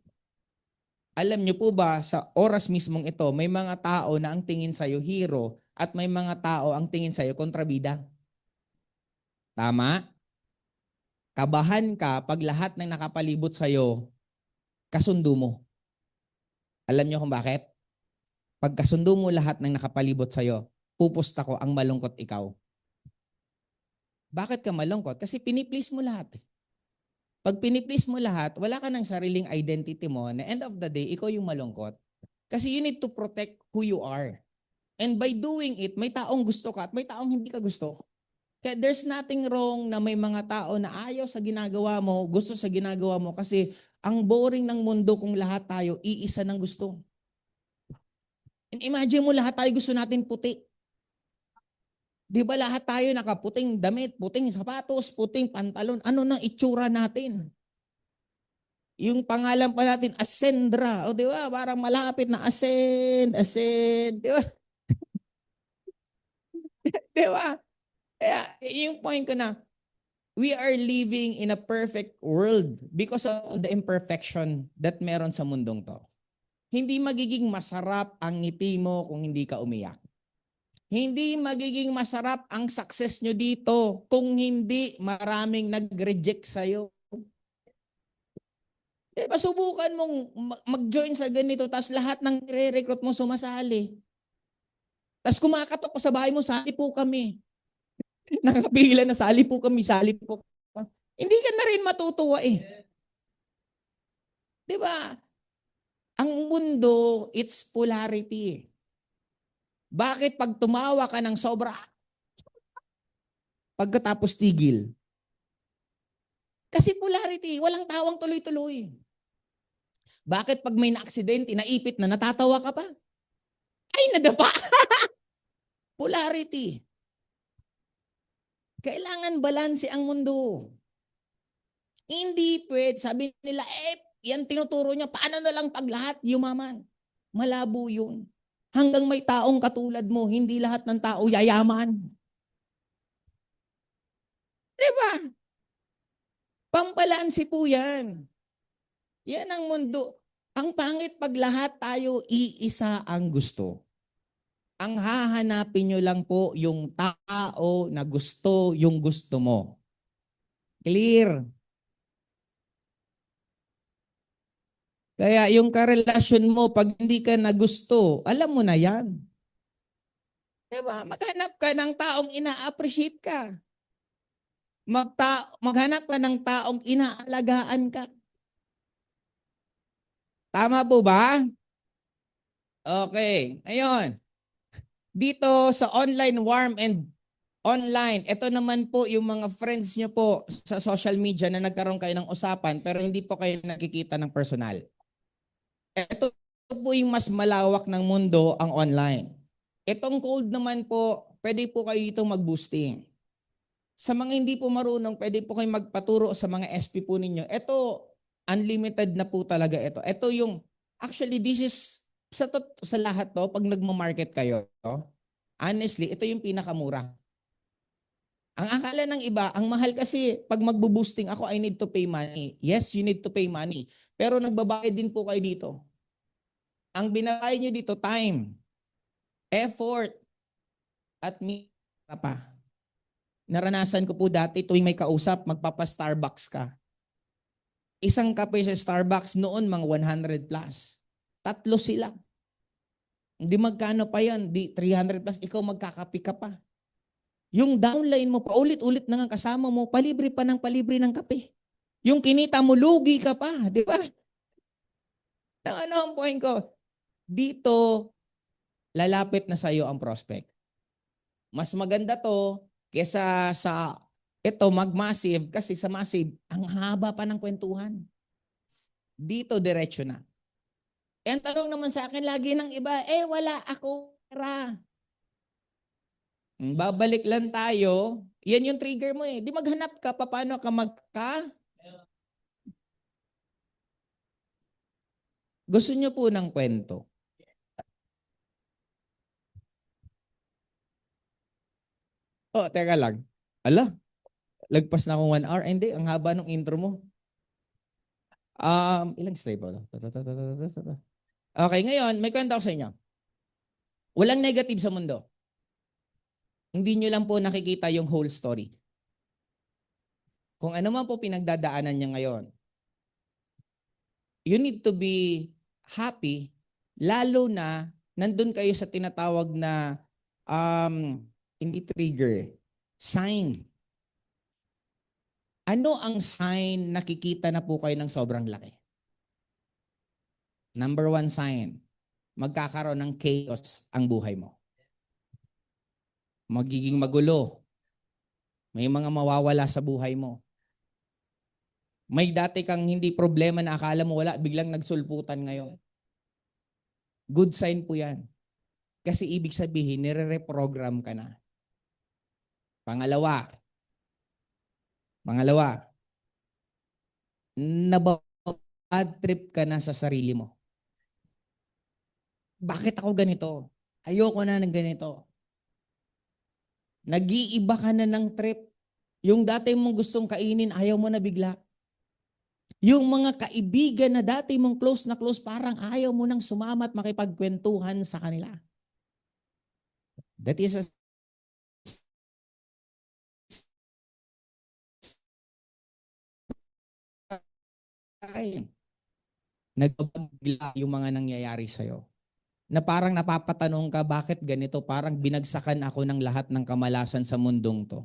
Alam nyo po ba, sa oras mismong ito, may mga tao na ang tingin sa'yo hero at may mga tao ang tingin sa'yo kontrabida. Tama? Kabahan ka pag lahat ng nakapalibot sa'yo, kasundo mo. Alam nyo kung bakit? Pag kasundo mo lahat ng nakapalibot sa'yo, pupusta ko ang malungkot ikaw. Bakit ka malungkot? Kasi piniplease mo lahat. Pag piniplease mo lahat, wala ka ng sariling identity mo na end of the day, ikaw yung malungkot. Kasi you need to protect who you are. And by doing it, may taong gusto ka at may taong hindi ka gusto. Kaya there's nothing wrong na may mga tao na ayaw sa ginagawa mo, gusto sa ginagawa mo kasi ang boring ng mundo kung lahat tayo iisa ng gusto. And imagine mo lahat tayo gusto natin puti. Di ba lahat tayo nakaputing damit, puting sapatos, puting pantalon, ano na itsura natin? Yung pangalan pa natin, Ascendra. O di ba? Parang malapit na ascend. Di ba? Di ba? Kaya yung point ko na, we are living in a perfect world because of the imperfection that meron sa mundong to. Hindi magiging masarap ang ngiti mo kung hindi ka umiyak. Hindi magiging masarap ang success nyo dito kung hindi maraming nag-reject sa'yo. Diba, subukan mong mag-join sa ganito tapos lahat ng re-recruit mo sumasali. Tapos kumakatok ko sa bahay mo, sali po kami. Nakapila na sali po kami, sali po. Hindi ka na rin matutuwa eh. Diba? Ang mundo, it's polarity. Bakit pag tumawa ka ng sobra, pagkatapos tigil? Kasi polarity, walang tawang tuloy-tuloy. Bakit pag may na-aksidente, naipit na, natatawa ka pa? Ay, nadapa! Polarity. Kailangan balanse ang mundo. Hindi pwede. Sabi nila, yan tinuturo niya, paano na lang pag lahat yumaman? Malabo yun. Hanggang may taong katulad mo, hindi lahat ng tao yayaman. Diba? Pambalansi po yan. Yan ang mundo. Ang pangit pag lahat tayo iisa ang gusto. Ang hahanapin nyo lang po yung tao na gusto yung gusto mo. Clear? Kaya yung karelasyon mo, pag hindi ka na gusto, alam mo na yan. Diba? Maghanap ka ng taong ina-appreciate ka. Maghanap ka ng taong inaalagaan ka. Tama po ba? Okay. Ayun. Dito sa online warm and online, ito naman po yung mga friends nyo po sa social media na nagkaroon kayo ng usapan pero hindi po kayo nakikita ng personal. Ito po yung mas malawak ng mundo, ang online. Itong cold naman po, pwede po kayo dito mag-boosting. Sa mga hindi po marunong, pwede po kayo magpaturo sa mga SP po ninyo. Ito, unlimited na po talaga ito. Ito yung, actually, this is, sa lahat to, pag nagmamarket kayo, honestly, ito yung pinakamura. Ang akala ng iba, ang mahal kasi, pag magbo-boosting ako, I need to pay money. Yes, you need to pay money. Pero nagbabayad din po kayo dito. Ang binabayad nyo dito, time, effort, at pa. Naranasan ko po dati tuwing may kausap, magpapa-Starbucks ka. Isang kape sa Starbucks noon, mga 100 plus. Tatlo sila. Hindi magkano pa yan, di 300 plus, ikaw magkakape ka pa. Yung downline mo, paulit-ulit na nga kasama mo, palibre pa ng palibre ng kape. Yung kinita mo, lugi ka pa, di ba? Ano ang point ko? Dito, lalapit na sa'yo ang prospect. Mas maganda to, kesa sa ito mag-massive kasi sa massive, ang haba pa ng kwentuhan. Dito, diretso na. Ang tanong naman sa akin lagi ng iba, wala ako pera. Babalik lang tayo, yan yung trigger mo eh. Di maghanap ka, paano ka Gusto nyo po ng kwento? Teka lang. Ala, lagpas na akong 1 hour. Hindi, ang haba ng intro mo. Ilang slide pa? Okay, ngayon, may kwento ako sa inyo. Walang negative sa mundo. Hindi nyo lang po nakikita yung whole story. Kung ano man po pinagdadaanan niya ngayon, you need to be happy, lalo na nandun kayo sa tinatawag na hindi trigger, sign. Ano ang sign nakikita na po kayo ng sobrang laki? Number 1 sign, magkakaroon ng chaos ang buhay mo. Magiging magulo. May mga mawawala sa buhay mo. May dati kang hindi problema na akala mo wala, biglang nagsulputan ngayon. Good sign po yan. Kasi ibig sabihin, nire-reprogram ka na. Pangalawa, nabad trip ka na sa sarili mo. Bakit ako ganito? Ayoko na ng ganito. Nag-iiba ka na ng trip. Yung dati mong gustong kainin, ayaw mo na bigla. Yung mga kaibigan na dati mong close na close, parang ayaw mo nang sumama at makipagkwentuhan sa kanila. That is nagbabagla yung mga nangyayari sa'yo. Na parang napapatanong ka, bakit ganito? Parang binagsakan ako ng lahat ng kamalasan sa mundong to.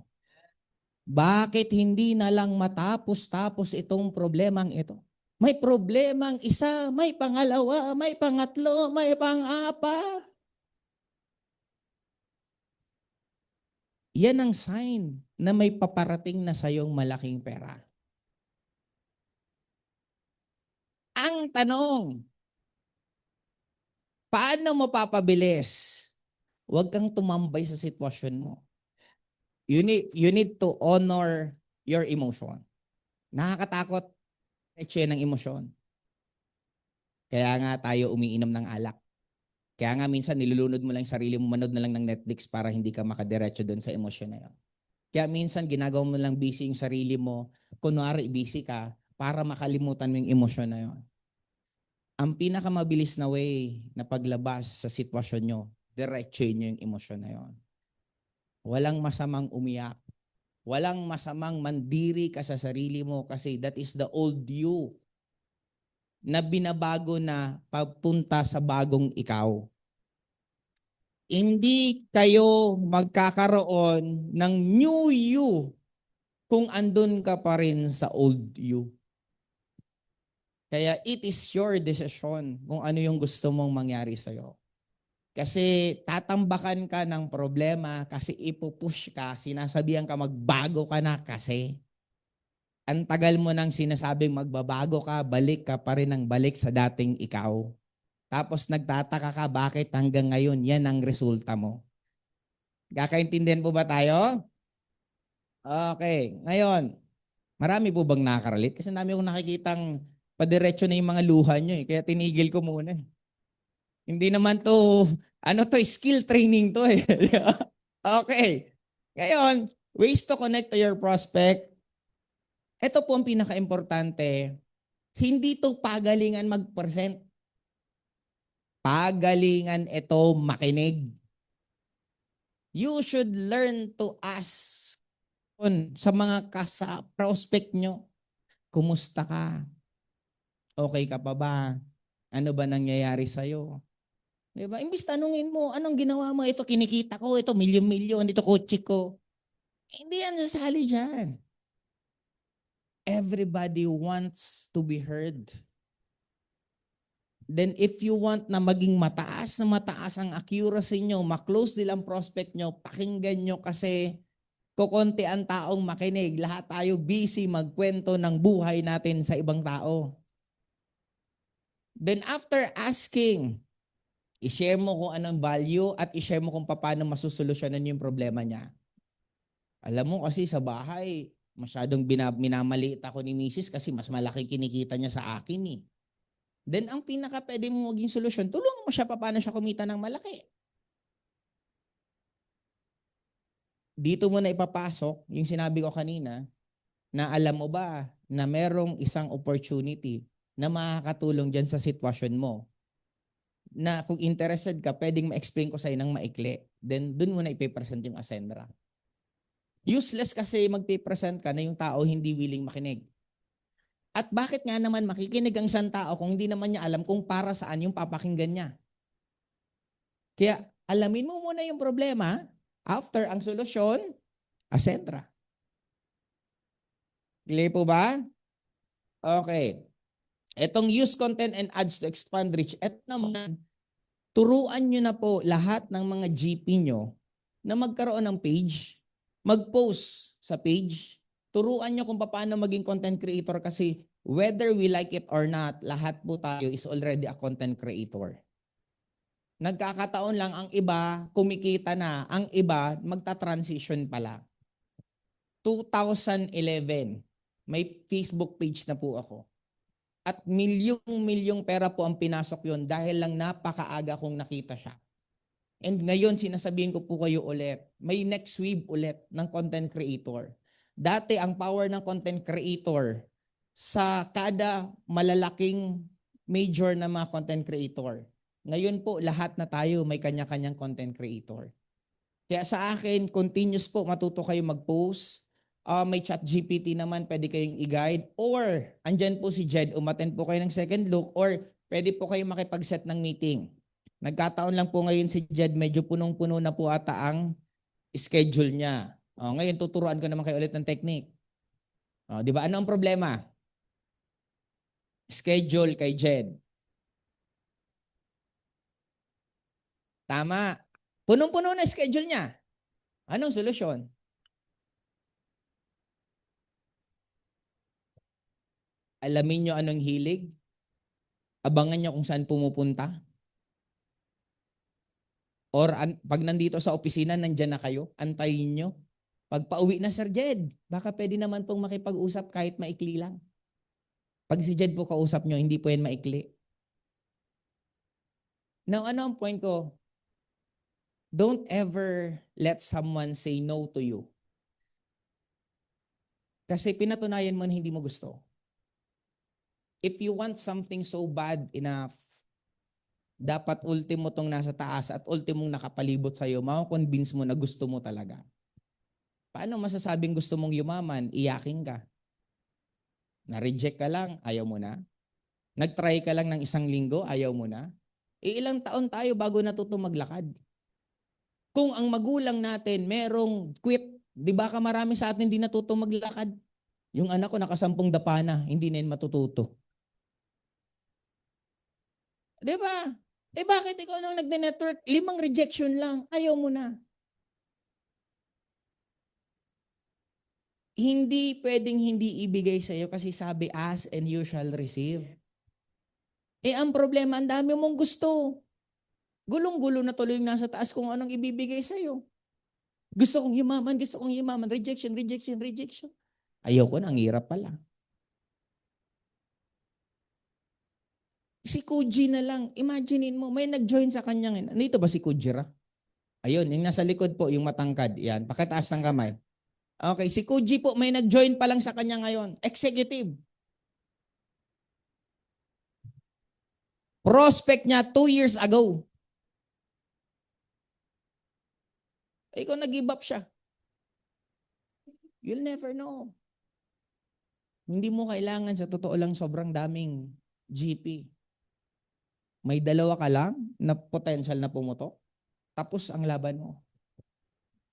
Bakit hindi na lang matapos-tapos itong problemang ito? May problemang isa, may pangalawa, may pangatlo, may pang-apat. Yan ang sign na may paparating na sayong malaking pera. Ang tanong, paano mo papabilis? Huwag kang tumambay sa sitwasyon mo. You need to honor your emotion. Nakakatakot ng emosyon. Kaya nga tayo umiinom ng alak. Kaya nga minsan nilulunod mo lang yung sarili mo, manood na lang ng Netflix para hindi ka makadiretso doon sa emosyon na yun. Kaya minsan ginagawa mo lang busy yung sarili mo, kunwari busy ka, para makalimutan mo yung emosyon na yun. Ang pinakamabilis na way na paglabas sa sitwasyon nyo, diretsuhin nyo yung emosyon na yun. Walang masamang umiyak. Walang masamang mandiri ka sa sarili mo kasi that is the old you na binabago na papunta sa bagong ikaw. Hindi kayo magkakaroon ng new you kung andun ka pa rin sa old you. Kaya it is your decision kung ano yung gusto mong mangyari sa'yo. Kasi tatambakan ka ng problema kasi ipupush ka, sinasabihan ka magbago ka na kasi. Ang tagal mo nang sinasabing magbabago ka, balik ka pa rin ng balik sa dating ikaw. Tapos nagtataka ka bakit hanggang ngayon yan ang resulta mo. Kakaintindihan po ba tayo? Okay. Ngayon, marami po bang nakaka-relate? Kasi dami akong nakikitang padiretso na yung mga luha nyo eh. Kaya tinigil ko muna eh. Hindi naman to, ano to, skill training to eh. Okay. Ngayon, ways to connect to your prospect. Ito po ang pinaka-importante. Hindi to pagalingan mag-present. Pagalingan ito makinig. You should learn to ask sa mga prospect nyo. Kumusta ka? Okay ka pa ba? Ano ba nangyayari sa'yo? Diba? Imbis tanungin mo, anong ginawa mo? Ito kinikita ko, ito milyon-milyon, ito kotse ko. Hindi yan sasali dyan. Everybody wants to be heard. Then if you want na maging mataas na mataas ang accuracy nyo, maklose din ang prospect nyo, pakinggan nyo kasi kukonti ang taong makinig. Lahat tayo busy magkwento ng buhay natin sa ibang tao. Then after asking, i-share mo kung anong value at i-share mo kung paano masusolusyonan yung problema niya. Alam mo kasi sa bahay, masyadong minamaliit ako ni Mrs. kasi mas malaki kinikita niya sa akin eh. Then ang pinaka pwede mo maging solusyon, tulungan mo siya paano siya kumita ng malaki. Dito mo na ipapasok yung sinabi ko kanina na alam mo ba na merong isang opportunity na makakatulong dyan sa sitwasyon mo. Na kung interested ka, pwedeng ma-explain ko sa'yo ng maikli. Then dun mo na ipipresent yung Ascendra. Useless kasi magpipresent ka na yung tao hindi willing makinig. At bakit nga naman makikinig ang isang tao kung hindi naman niya alam kung para saan yung papakinggan niya? Kaya alamin mo muna yung problema, after ang solusyon, Ascendra. Clear po ba? Okay. Etong use content and ads to expand reach. Ito naman, turuan nyo na po lahat ng mga GP nyo na magkaroon ng page, mag-post sa page. Turuan nyo kung paano maging content creator kasi whether we like it or not, lahat po tayo is already a content creator. Nagkakataon lang ang iba, kumikita na. Ang iba, magta-transition pala. 2011, may Facebook page na po ako. At milyong-milyong pera po ang pinasok yon dahil lang napakaaga kong nakita siya. And ngayon, sinasabihin ko po kayo ulit, may next wave ulit ng content creator. Dati, ang power ng content creator sa kada malalaking major na mga content creator. Ngayon po, lahat na tayo may kanya-kanyang content creator. Kaya sa akin, continuous po, matuto kayo mag-post. May chat GPT naman, pwede kayong i-guide. Or, andyan po si Jed, umattend po kayo ng second look. Or, pwede po kayo makipag-set ng meeting. Nagkataon lang po ngayon si Jed, medyo punong-puno na po ata ang schedule niya. Ngayon, tuturuan ko naman kayo ulit ng technique. Di ba? Ano ang problema? Schedule kay Jed. Tama. Punong-puno na schedule niya. Anong solusyon? Alamin nyo anong hilig, Abangan niyo kung saan pumupunta. Or pag nandito sa opisina, nandyan na kayo, antayin nyo. Pag pauwi na, Sir Jed, baka pwede naman pong makipag-usap kahit maikli lang. Pag si Jed po kausap nyo, hindi po yan maikli. Now, ano ang point ko? Don't ever let someone say no to you. Kasi pinatunayan mo na hindi mo gusto. If you want something so bad enough, dapat ultimo tong nasa taas at ultimong nakapalibot sa'yo, makakonvince mo na gusto mo talaga. Paano masasabing gusto mong yumaman? Iyaking ka. Na-reject ka lang, ayaw mo na. Nag-try ka lang ng 1 linggo, ayaw mo na. Ilang taon tayo bago natuto maglakad. Kung ang magulang natin merong quit, di ba ka marami sa atin hindi natuto maglakad? Yung anak ko nakasampung dapa na, hindi na yun matututo. Di ba? Bakit ikaw nang nagde-network, 5 rejection lang, ayaw mo na. Hindi pwedeng hindi ibigay sa iyo kasi sabi, ask and you shall receive. Ang problema, ang dami mong gusto. Gulong-gulo na tuloy yung nasa taas kung anong ibibigay sa iyo. Gusto kong yumaman, rejection, rejection, rejection. Ayoko na, ang hirap pala. Si Kuji na lang, imaginein mo, may nag-join sa kanyang, nandito ba si Kujira? Ayun, yung nasa likod po, yung matangkad, yan, pakitaas ng kamay. Okay, si Kuji po, may nag-join pa lang sa kanya ngayon, executive. Prospect niya 2 years ago. Kung nag-give up siya, you'll never know. Hindi mo kailangan sa totoo lang sobrang daming GP. May 2 ka lang na potential na pumutok, tapos ang laban mo.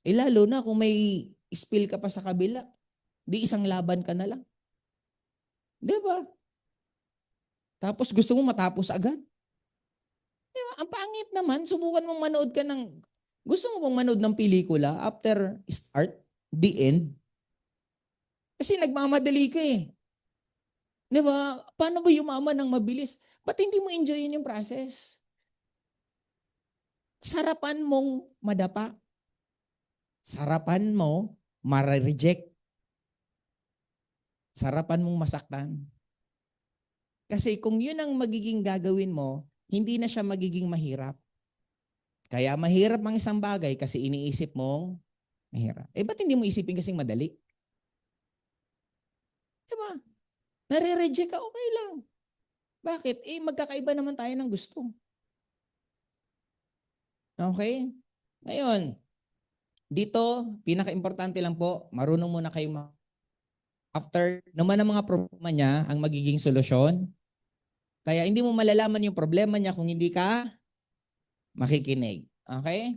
Lalo na kung may spill ka pa sa kabila, di 1 laban ka na lang. Di ba? Tapos gusto mo matapos agad. Di ba? Ang pangit naman, subukan mong manood ka ng, gusto mo bang manood ng pelikula after start, the end? Kasi nagmamadali ka eh. Di ba? Paano ba yumaman ng mabilis? Ba't hindi mo enjoyin yung process? Sarapan mong madapa. Sarapan mo ma-reject. Sarapan mong masaktan. Kasi kung yun ang magiging gagawin mo, hindi na siya magiging mahirap. Kaya mahirap ang isang bagay kasi iniisip mong mahirap. Ba't hindi mo isipin kasing madali? Diba? Nare-reject ka, okay lang. Bakit? Magkakaiba naman tayo ng gusto. Okay? Ngayon, dito, pinaka-importante lang po, marunong muna kayo after naman ang mga problema niya, ang magiging solusyon. Kaya hindi mo malalaman yung problema niya kung hindi ka makikinig. Okay?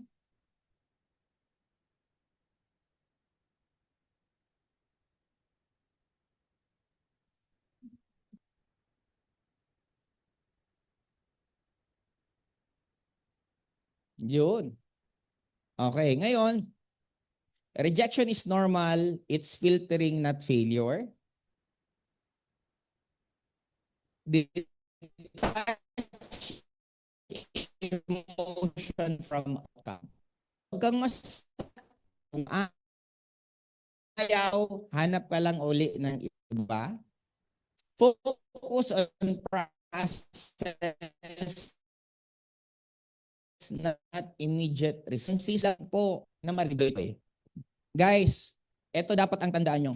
Yun. Okay, ngayon, rejection is normal. It's filtering, not failure. Emotion from outcome. Huwag kang mas kung ayaw, hanap ka lang uli ng iba. Focus on process, not immediate responses lang po na maribay eh. Guys, ito dapat ang tandaan nyo.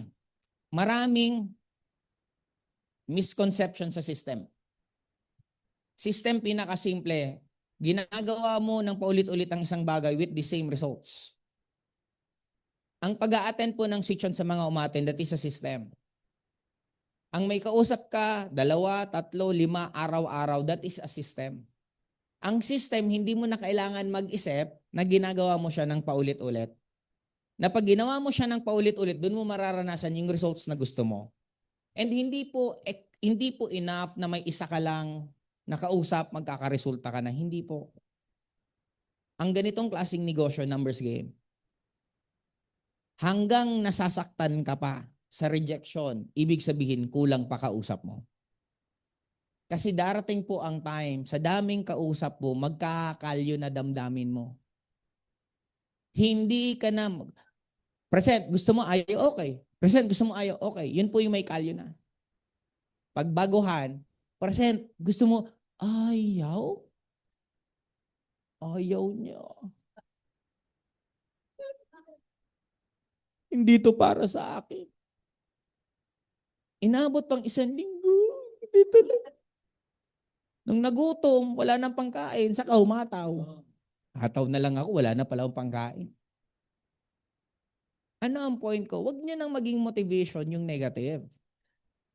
Maraming misconception sa system. System pinakasimple. Ginagawa mo ng paulit-ulit ang isang bagay with the same results. Ang pag-a-attend po ng session sa mga umattend, that is a system. Ang may kausap ka, 2, 3, 5 araw-araw, that is a system. Ang system, hindi mo na kailangan mag-isip na ginagawa mo siya ng paulit-ulit. Na pag ginawa mo siya ng paulit-ulit, doon mo mararanasan yung results na gusto mo. And hindi po enough na may isa ka lang nakausap, magkakaresulta ka na. Hindi po. Ang ganitong klaseng negosyo, numbers game. Hanggang nasasaktan ka pa sa rejection, ibig sabihin kulang pa kausap mo. Kasi darating po ang time, sa daming kausap mo, magkakakalyo na damdamin mo. Hindi ka na, present, gusto mo ayaw, okay. Present, gusto mo ayaw, okay. Yun po yung may kalyo na. Pagbaguhan, present, gusto mo ayaw, ayaw niya. Hindi to para sa akin. Inabot pang 1 linggo, hindi talaga. Nung nagutom, wala nang pangkain, saka humataw. Hataw na lang ako, wala na pala akong pangkain. Ano ang point ko? Huwag niyo nang maging motivation yung negative.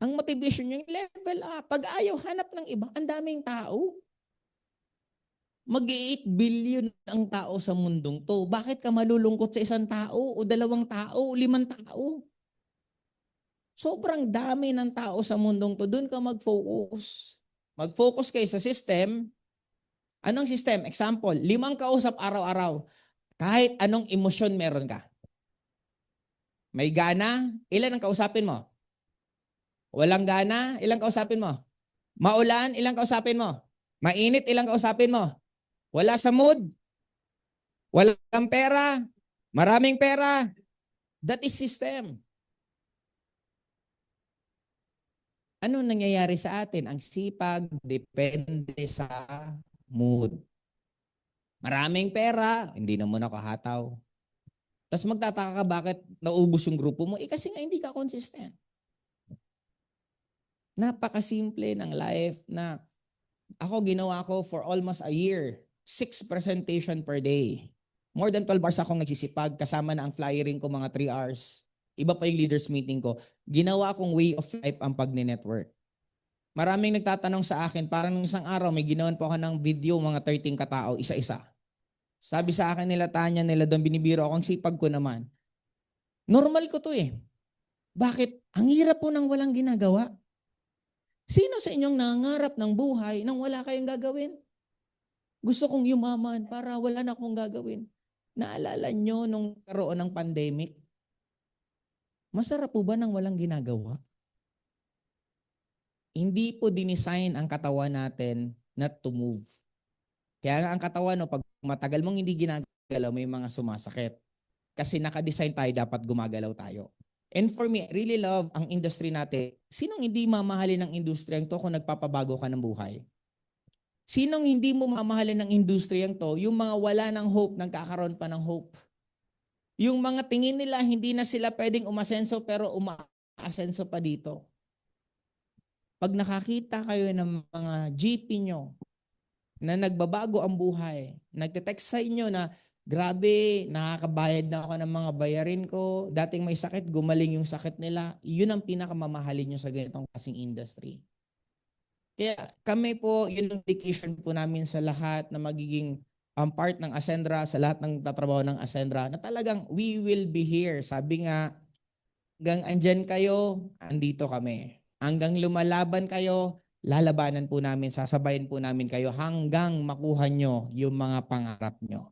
Ang motivation yung level up. Pag ayaw, hanap ng iba. Ang daming tao. Mag-8 billion ang tao sa mundong to. Bakit ka malulungkot sa 1 tao o 2 tao o 5 tao? Sobrang dami ng tao sa mundong to. Doon ka mag-focus. Mag-focus kayo sa system. Anong system? Example, 5 kausap araw-araw. Kahit anong emosyon meron ka. May gana, ilan ang kausapin mo? Walang gana, ilang kausapin mo? Maulan, ilang kausapin mo? Mainit, ilang kausapin mo? Wala sa mood, walang pera, maraming pera. That is system. Ano nangyayari sa atin? Ang sipag depende sa mood. Maraming pera, hindi na mo nakahataw. Tapos magtataka ka bakit naubos yung grupo mo? Kasi nga hindi ka consistent. Napakasimple ng life na ako ginawa ko for almost a year. 6 presentation per day. More than 12 hours akong nagsisipag. Kasama na ang flyering ko mga 3 hours. Iba pa yung leaders meeting ko. Ginawa kong way of life ang pag-network. Maraming nagtatanong sa akin, parang nung isang araw, may ginawan po ako ng video, mga 13 katao, isa-isa. Sabi sa akin nila, Tanya, nila doon, binibiro ako, ang sipag ko naman. Normal ko to eh. Bakit? Ang hirap po nang walang ginagawa. Sino sa inyong nangarap ng buhay nang wala kayong gagawin? Gusto kong yumaman para wala na akong gagawin. Naalala nyo nung karoon ng pandemic? Masarap po ba nang walang ginagawa? Hindi po dinesign ang katawan natin not to move. Kaya nga ang katawan, no, pag matagal mong hindi ginagalaw, may mga sumasakit. Kasi nakadesign tayo, dapat gumagalaw tayo. And for me, I really love ang industry natin. Sinong hindi mamahalin ng industriyang to kung nagpapabago ka ng buhay? Sinong hindi mo mamahalin ng industriyang to? Yung mga wala ng hope, nagkakaroon pa ng hope. Yung mga tingin nila, hindi na sila pwedeng umasenso pero umaasenso pa dito. Pag nakakita kayo ng mga GP nyo na nagbabago ang buhay, nagte-text sa inyo na grabe, nakakabayad na ako ng mga bayarin ko, dating may sakit, gumaling yung sakit nila, yun ang pinakamamahalin nyo sa ganitong kasing industry. Kaya kami po, yun ang dedication po namin sa lahat na magiging part ng Ascendra, sa lahat ng tatrabaho ng Ascendra, na talagang we will be here. Sabi nga, hanggang andyan kayo, andito kami. Hanggang lumalaban kayo, lalabanan po namin, sasabayin po namin kayo hanggang makuha nyo yung mga pangarap nyo.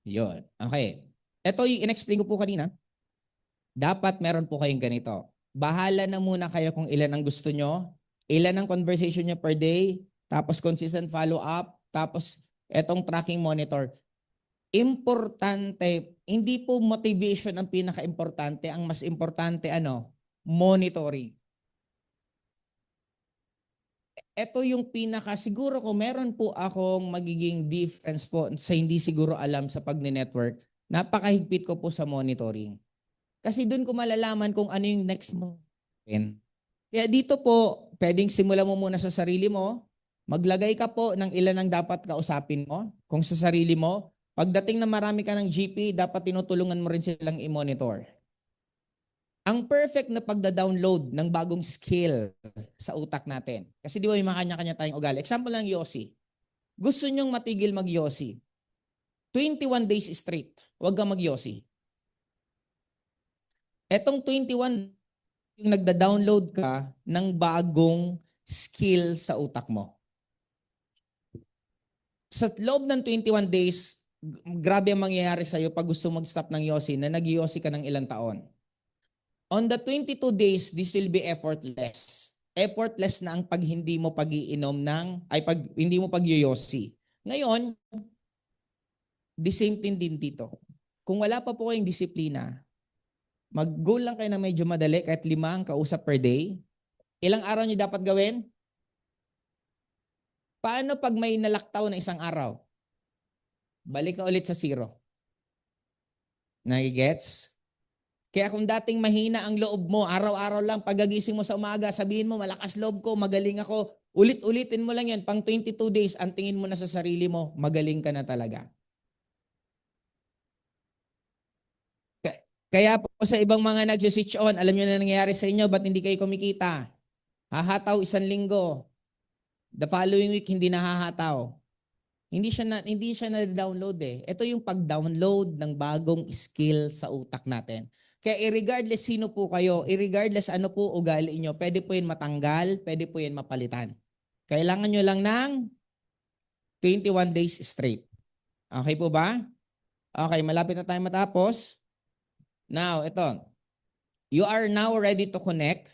Yun. Okay. Ito yung in-explain ko po kanina. Dapat meron po kayong ganito. Bahala na muna kayo kung ilan ang gusto nyo, ilan ang conversation nyo per day, tapos consistent follow-up, tapos etong tracking monitor. Importante, hindi po motivation ang pinaka-importante. Ang mas importante, monitoring. Ito yung pinaka, siguro kung meron po akong magiging difference po sa hindi siguro alam sa pag-network, napakahigpit ko po sa monitoring. Kasi doon ko malalaman kung ano yung next mo. Kaya dito po, pwedeng simulan mo muna sa sarili mo. Maglagay ka po ng ilan ang dapat kausapin mo. Kung sa sarili mo, pagdating na marami ka ng GP, dapat tinutulungan mo rin silang i-monitor. Ang perfect na pagda-download ng bagong skill sa utak natin. Kasi di ba may mga kanya-kanya tayong ugali. Example lang, Yossi. Gusto nyong matigil mag-Yossi. 21 days straight. Huwag kang mag-Yossi. Etong 21, yung nagda-download ka ng bagong skill sa utak mo. Sa loob ng 21 days, grabe ang mangyayari sa'yo pag gusto mag-stop ng Yossi na nag-Yossi ka ng ilang taon. On the 22 days, this will be effortless. Effortless na ang pag hindi mo pag-iinom pag hindi mo pag-yoyosi. Ngayon, the same thing din dito. Kung wala pa po kayong disiplina, mag-goal lang kayo na medyo madali, kahit 5 ang kausap per day. Ilang araw niyo dapat gawin? Paano pag may nalaktaw na isang araw? Balik ka ulit sa 0. Nagigets? Kaya kung dating mahina ang loob mo, araw-araw lang, pagagising mo sa umaga, sabihin mo, malakas loob ko, magaling ako. Ulit-ulitin mo lang yan, pang 22 days, ang tingin mo na sa sarili mo, magaling ka na talaga. Kaya po sa ibang mga nag-switch on, alam nyo na nangyayari sa inyo, ba't hindi kayo kumikita? Hahataw 1 linggo. The following week, hindi nahahataw. Hindi siya na-download eh. Ito yung pag-download ng bagong skill sa utak natin. Kaya irregardless sino po kayo, irregardless ano po ugali nyo, pwede po yun matanggal, pwede po yun mapalitan. Kailangan nyo lang ng 21 days straight. Okay po ba? Okay, malapit na tayo matapos. Now, ito. You are now ready to connect.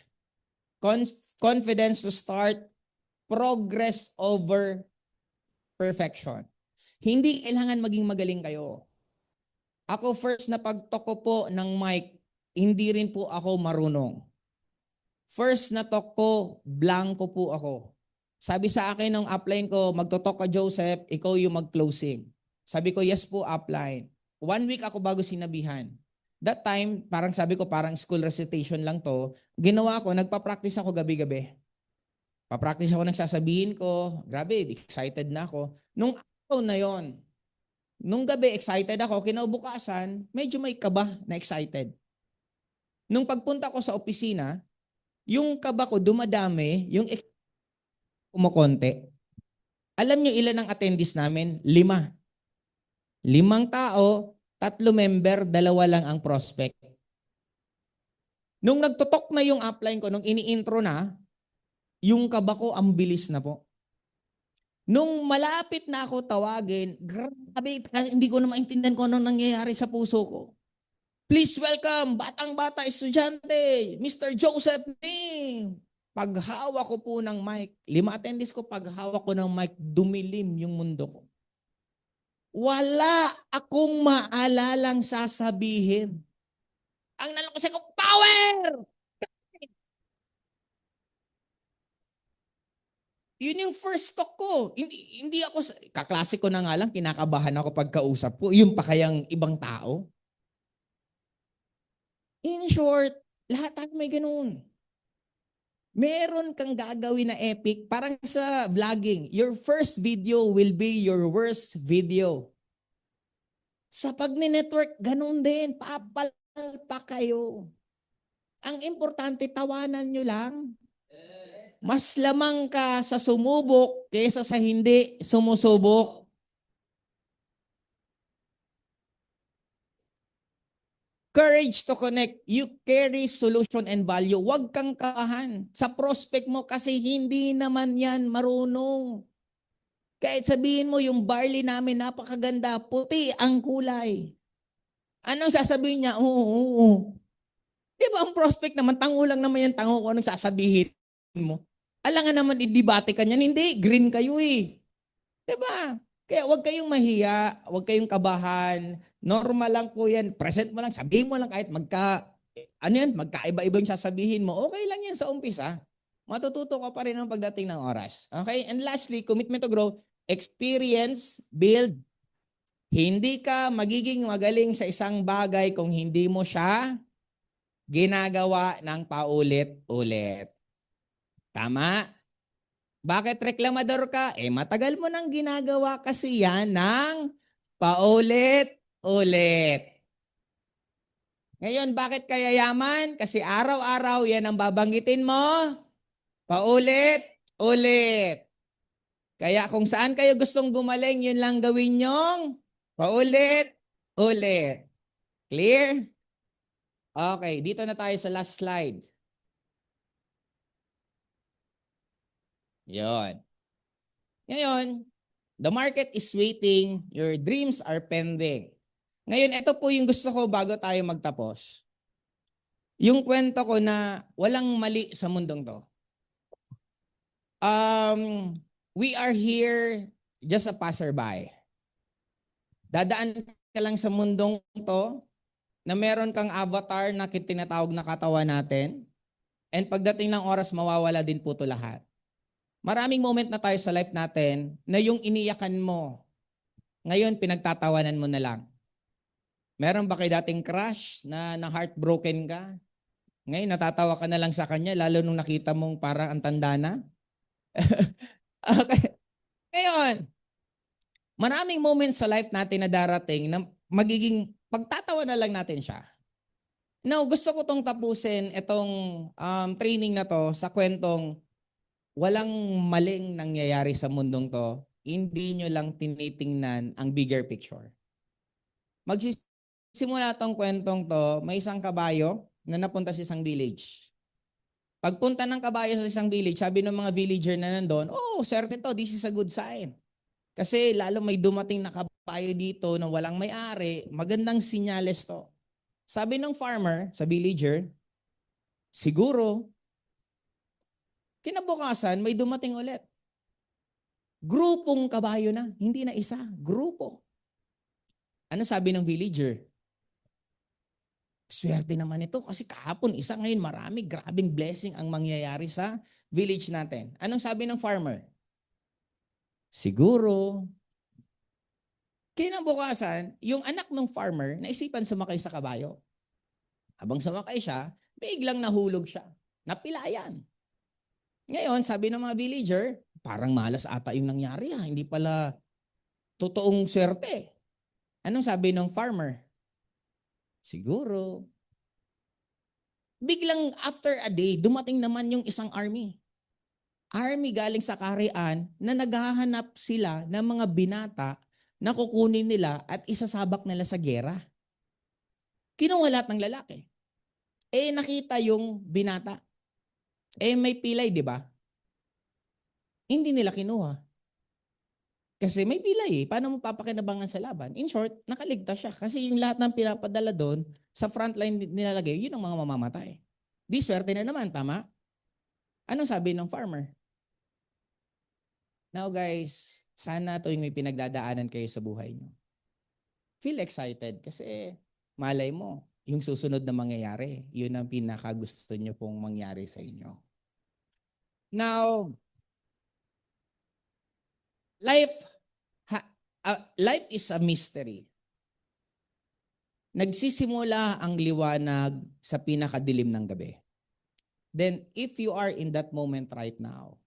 Confidence to start. Progress over perfection. Hindi kailangan maging magaling kayo. Ako first na pagtok ko po ng mic, hindi rin po ako marunong. First na talk ko, blanco po ako. Sabi sa akin ng upline ko, magtotok ka Joseph, ikaw yung mag-closing. Sabi ko, yes po upline. 1 week ako bago sinabihan. That time, parang sabi ko, parang school recitation lang to. Ginawa ko, nagpa-practice ako gabi-gabi. Pa-practice ako ng sasabihin ko. Grabe, excited na ako. Nung araw na yon, nung gabi excited ako, kinabukasan, medyo may kaba na excited. Nung pagpunta ko sa opisina, yung kaba ko dumadami, yung kumukonti. Alam nyo ilan ang attendees namin? 5. 5 tao, 3 member, 2 lang ang prospect. Nung nagtutok na yung upline ko, nung ini-intro na, yung kaba ko ang bilis na po. Nung malapit na ako tawagin, grabe, hindi ko na maintindihan kung ano nangyayari sa puso ko. Please welcome, batang-bata estudyante, Mr. Joseph Ning. Paghawak ko po ng mic, 5 attendees ko, paghawak ko ng mic, dumilim yung mundo ko. Wala akong maalalang sasabihin. Ang nalakas ko, power! Yun yung first talk ko. Hindi ako, kaklase ko na nga lang, kinakabahan ako pagkausap ko. Yung pa kayang ibang tao. In short, lahat tayo may ganun. Meron kang gagawin na epic, parang sa vlogging. Your first video will be your worst video. Sa pag-network, ganun din. Papal pa kayo. Ang importante, tawanan nyo lang. Mas lamang ka sa sumubok kaysa sa hindi sumusubok. Courage to connect. You carry solution and value. Huwag kang kahan sa prospect mo kasi hindi naman yan marunong. Kahit sabihin mo yung barley namin napakaganda, puti ang kulay. Anong sasabihin niya? Oo. Di ba ang prospect naman, tango lang naman yung tango ko anong sasabihin mo. Alangan naman i-debate ka niyan. Hindi, green kayo eh. Di ba? Kaya huwag kayong mahiya, huwag kayong kabahan. Normal lang po yan. Present mo lang, sabihin mo lang kahit magkaiba-iba yung sasabihin mo. Okay lang yan sa umpisa. Matututo ka pa rin ng pagdating ng oras. Okay? And lastly, commitment to grow. Experience, build. Hindi ka magiging magaling sa isang bagay kung hindi mo siya ginagawa ng paulit-ulit. Tama? Bakit reklamador ka? Matagal mo nang ginagawa kasi yan ng paulit-ulit. Ngayon, bakit kaya yaman? Kasi araw-araw yan ang babanggitin mo. Paulit-ulit. Kaya kung saan kayo gustong gumaling, yun lang gawin nyong paulit-ulit. Clear? Okay, dito na tayo sa last slide. Yon. Ngayon, the market is waiting, your dreams are pending. Ngayon, ito po yung gusto ko bago tayo magtapos. Yung kwento ko na walang mali sa mundong to. We are here just a passerby. Dadaan ka lang sa mundong to na meron kang avatar na tinatawag na katawan natin. And pagdating ng oras, mawawala din po to lahat. Maraming moment na tayo sa life natin na yung iniyakan mo, ngayon pinagtatawanan mo na lang. Meron ba kayo dating crush na heartbroken ka? Ngayon natatawa ka na lang sa kanya, lalo nung nakita mong parang ang tanda na. Okay. Ngayon, maraming moments sa life natin na darating na magiging pagtatawa na lang natin siya. Now, gusto ko tong tapusin itong training na to sa kwentong walang maling nangyayari sa mundong to. Hindi nyo lang tinitingnan ang bigger picture. Magsisimula tong kwentong to, may isang kabayo na napunta sa isang village. Pagpunta ng kabayo sa isang village, sabi ng mga villager na nandun, oh, certain to, this is a good sign. Kasi lalo may dumating na kabayo dito na walang may-ari, magandang sinyales to. Sabi ng farmer sa villager, siguro, kinabukasan may dumating ulit. Grupong kabayo na, hindi na isa, grupo. Ano sabi ng villager? Swerte naman ito kasi kahapon isa, ngayon marami, grabing blessing ang mangyayari sa village natin. Anong sabi ng farmer? Siguro. Kinabukasan, yung anak ng farmer naisipan sumakay sa kabayo. Habang sumakay siya, biglang nahulog siya. Napilayan. Ngayon, sabi ng mga villager, parang malas ata yung nangyari ha. Hindi pala totoong swerte. Anong sabi ng farmer? Siguro. Biglang after a day, dumating naman yung isang army. Army galing sa kaharian na naghahanap sila ng mga binata na kukunin nila at isasabak nila sa gera. Kinuha lahat ng lalaki. Nakita yung binata. May pilay, di ba? Hindi nila kinuha. Kasi may pilay Paano mo papakinabangan sa laban? In short, nakaligtas siya. Kasi yung lahat ng pinapadala doon, sa frontline nilalagay, yun ang mga mamamatay. Di swerte na naman, tama? Anong sabi ng farmer? Now guys, sana tuwing may pinagdadaanan kayo sa buhay nyo, feel excited kasi malay mo, yung susunod na mangyayari, yun ang pinakagusto nyo pong mangyari sa inyo. Now, life is a mystery. Nagsisimula ang liwanag sa pinakadilim ng gabi. Then, if you are in that moment right now,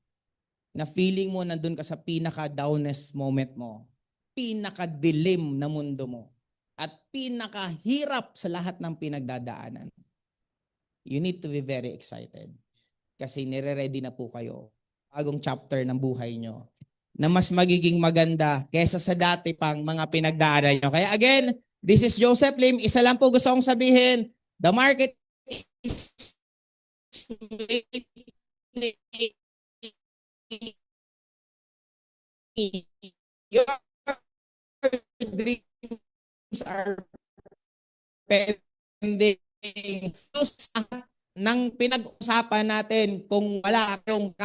na feeling mo nandun ka sa pinaka-downest moment mo, pinakadilim na mundo mo, at pinakahirap sa lahat ng pinagdadaanan, you need to be very excited. Kasi nire-ready na po kayo bagong chapter ng buhay nyo na mas magiging maganda kesa sa dati pang mga pinagdaanan nyo. Kaya again, this is Joseph Lim. Isa lang po gusto kong sabihin, the market is your dreams are pending. Ng pinag-usapan natin kung wala kayong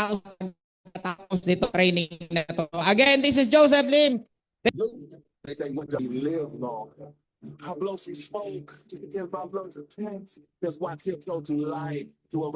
tapos dito training na to. Again, this is Joseph Lim. They say what do you live long? I blow some smoke just to get my blood to tense. That's why I tiptoe through life to a